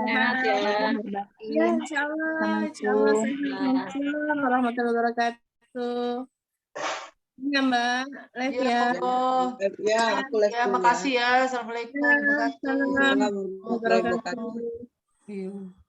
sehat. Iya, insyaallah sehat. Assalamualaikum warahmatullahi wabarakatuh. Iya Mbak, live Ya, ya. monggo. Ya, aku live Ya, dulu ya. makasih ya. Assalamualaikum Ya, warahmatullahi salam. Assalamualaikum warahmatullahi wabarakatuh. Wabarakatuh. wabarakatuh.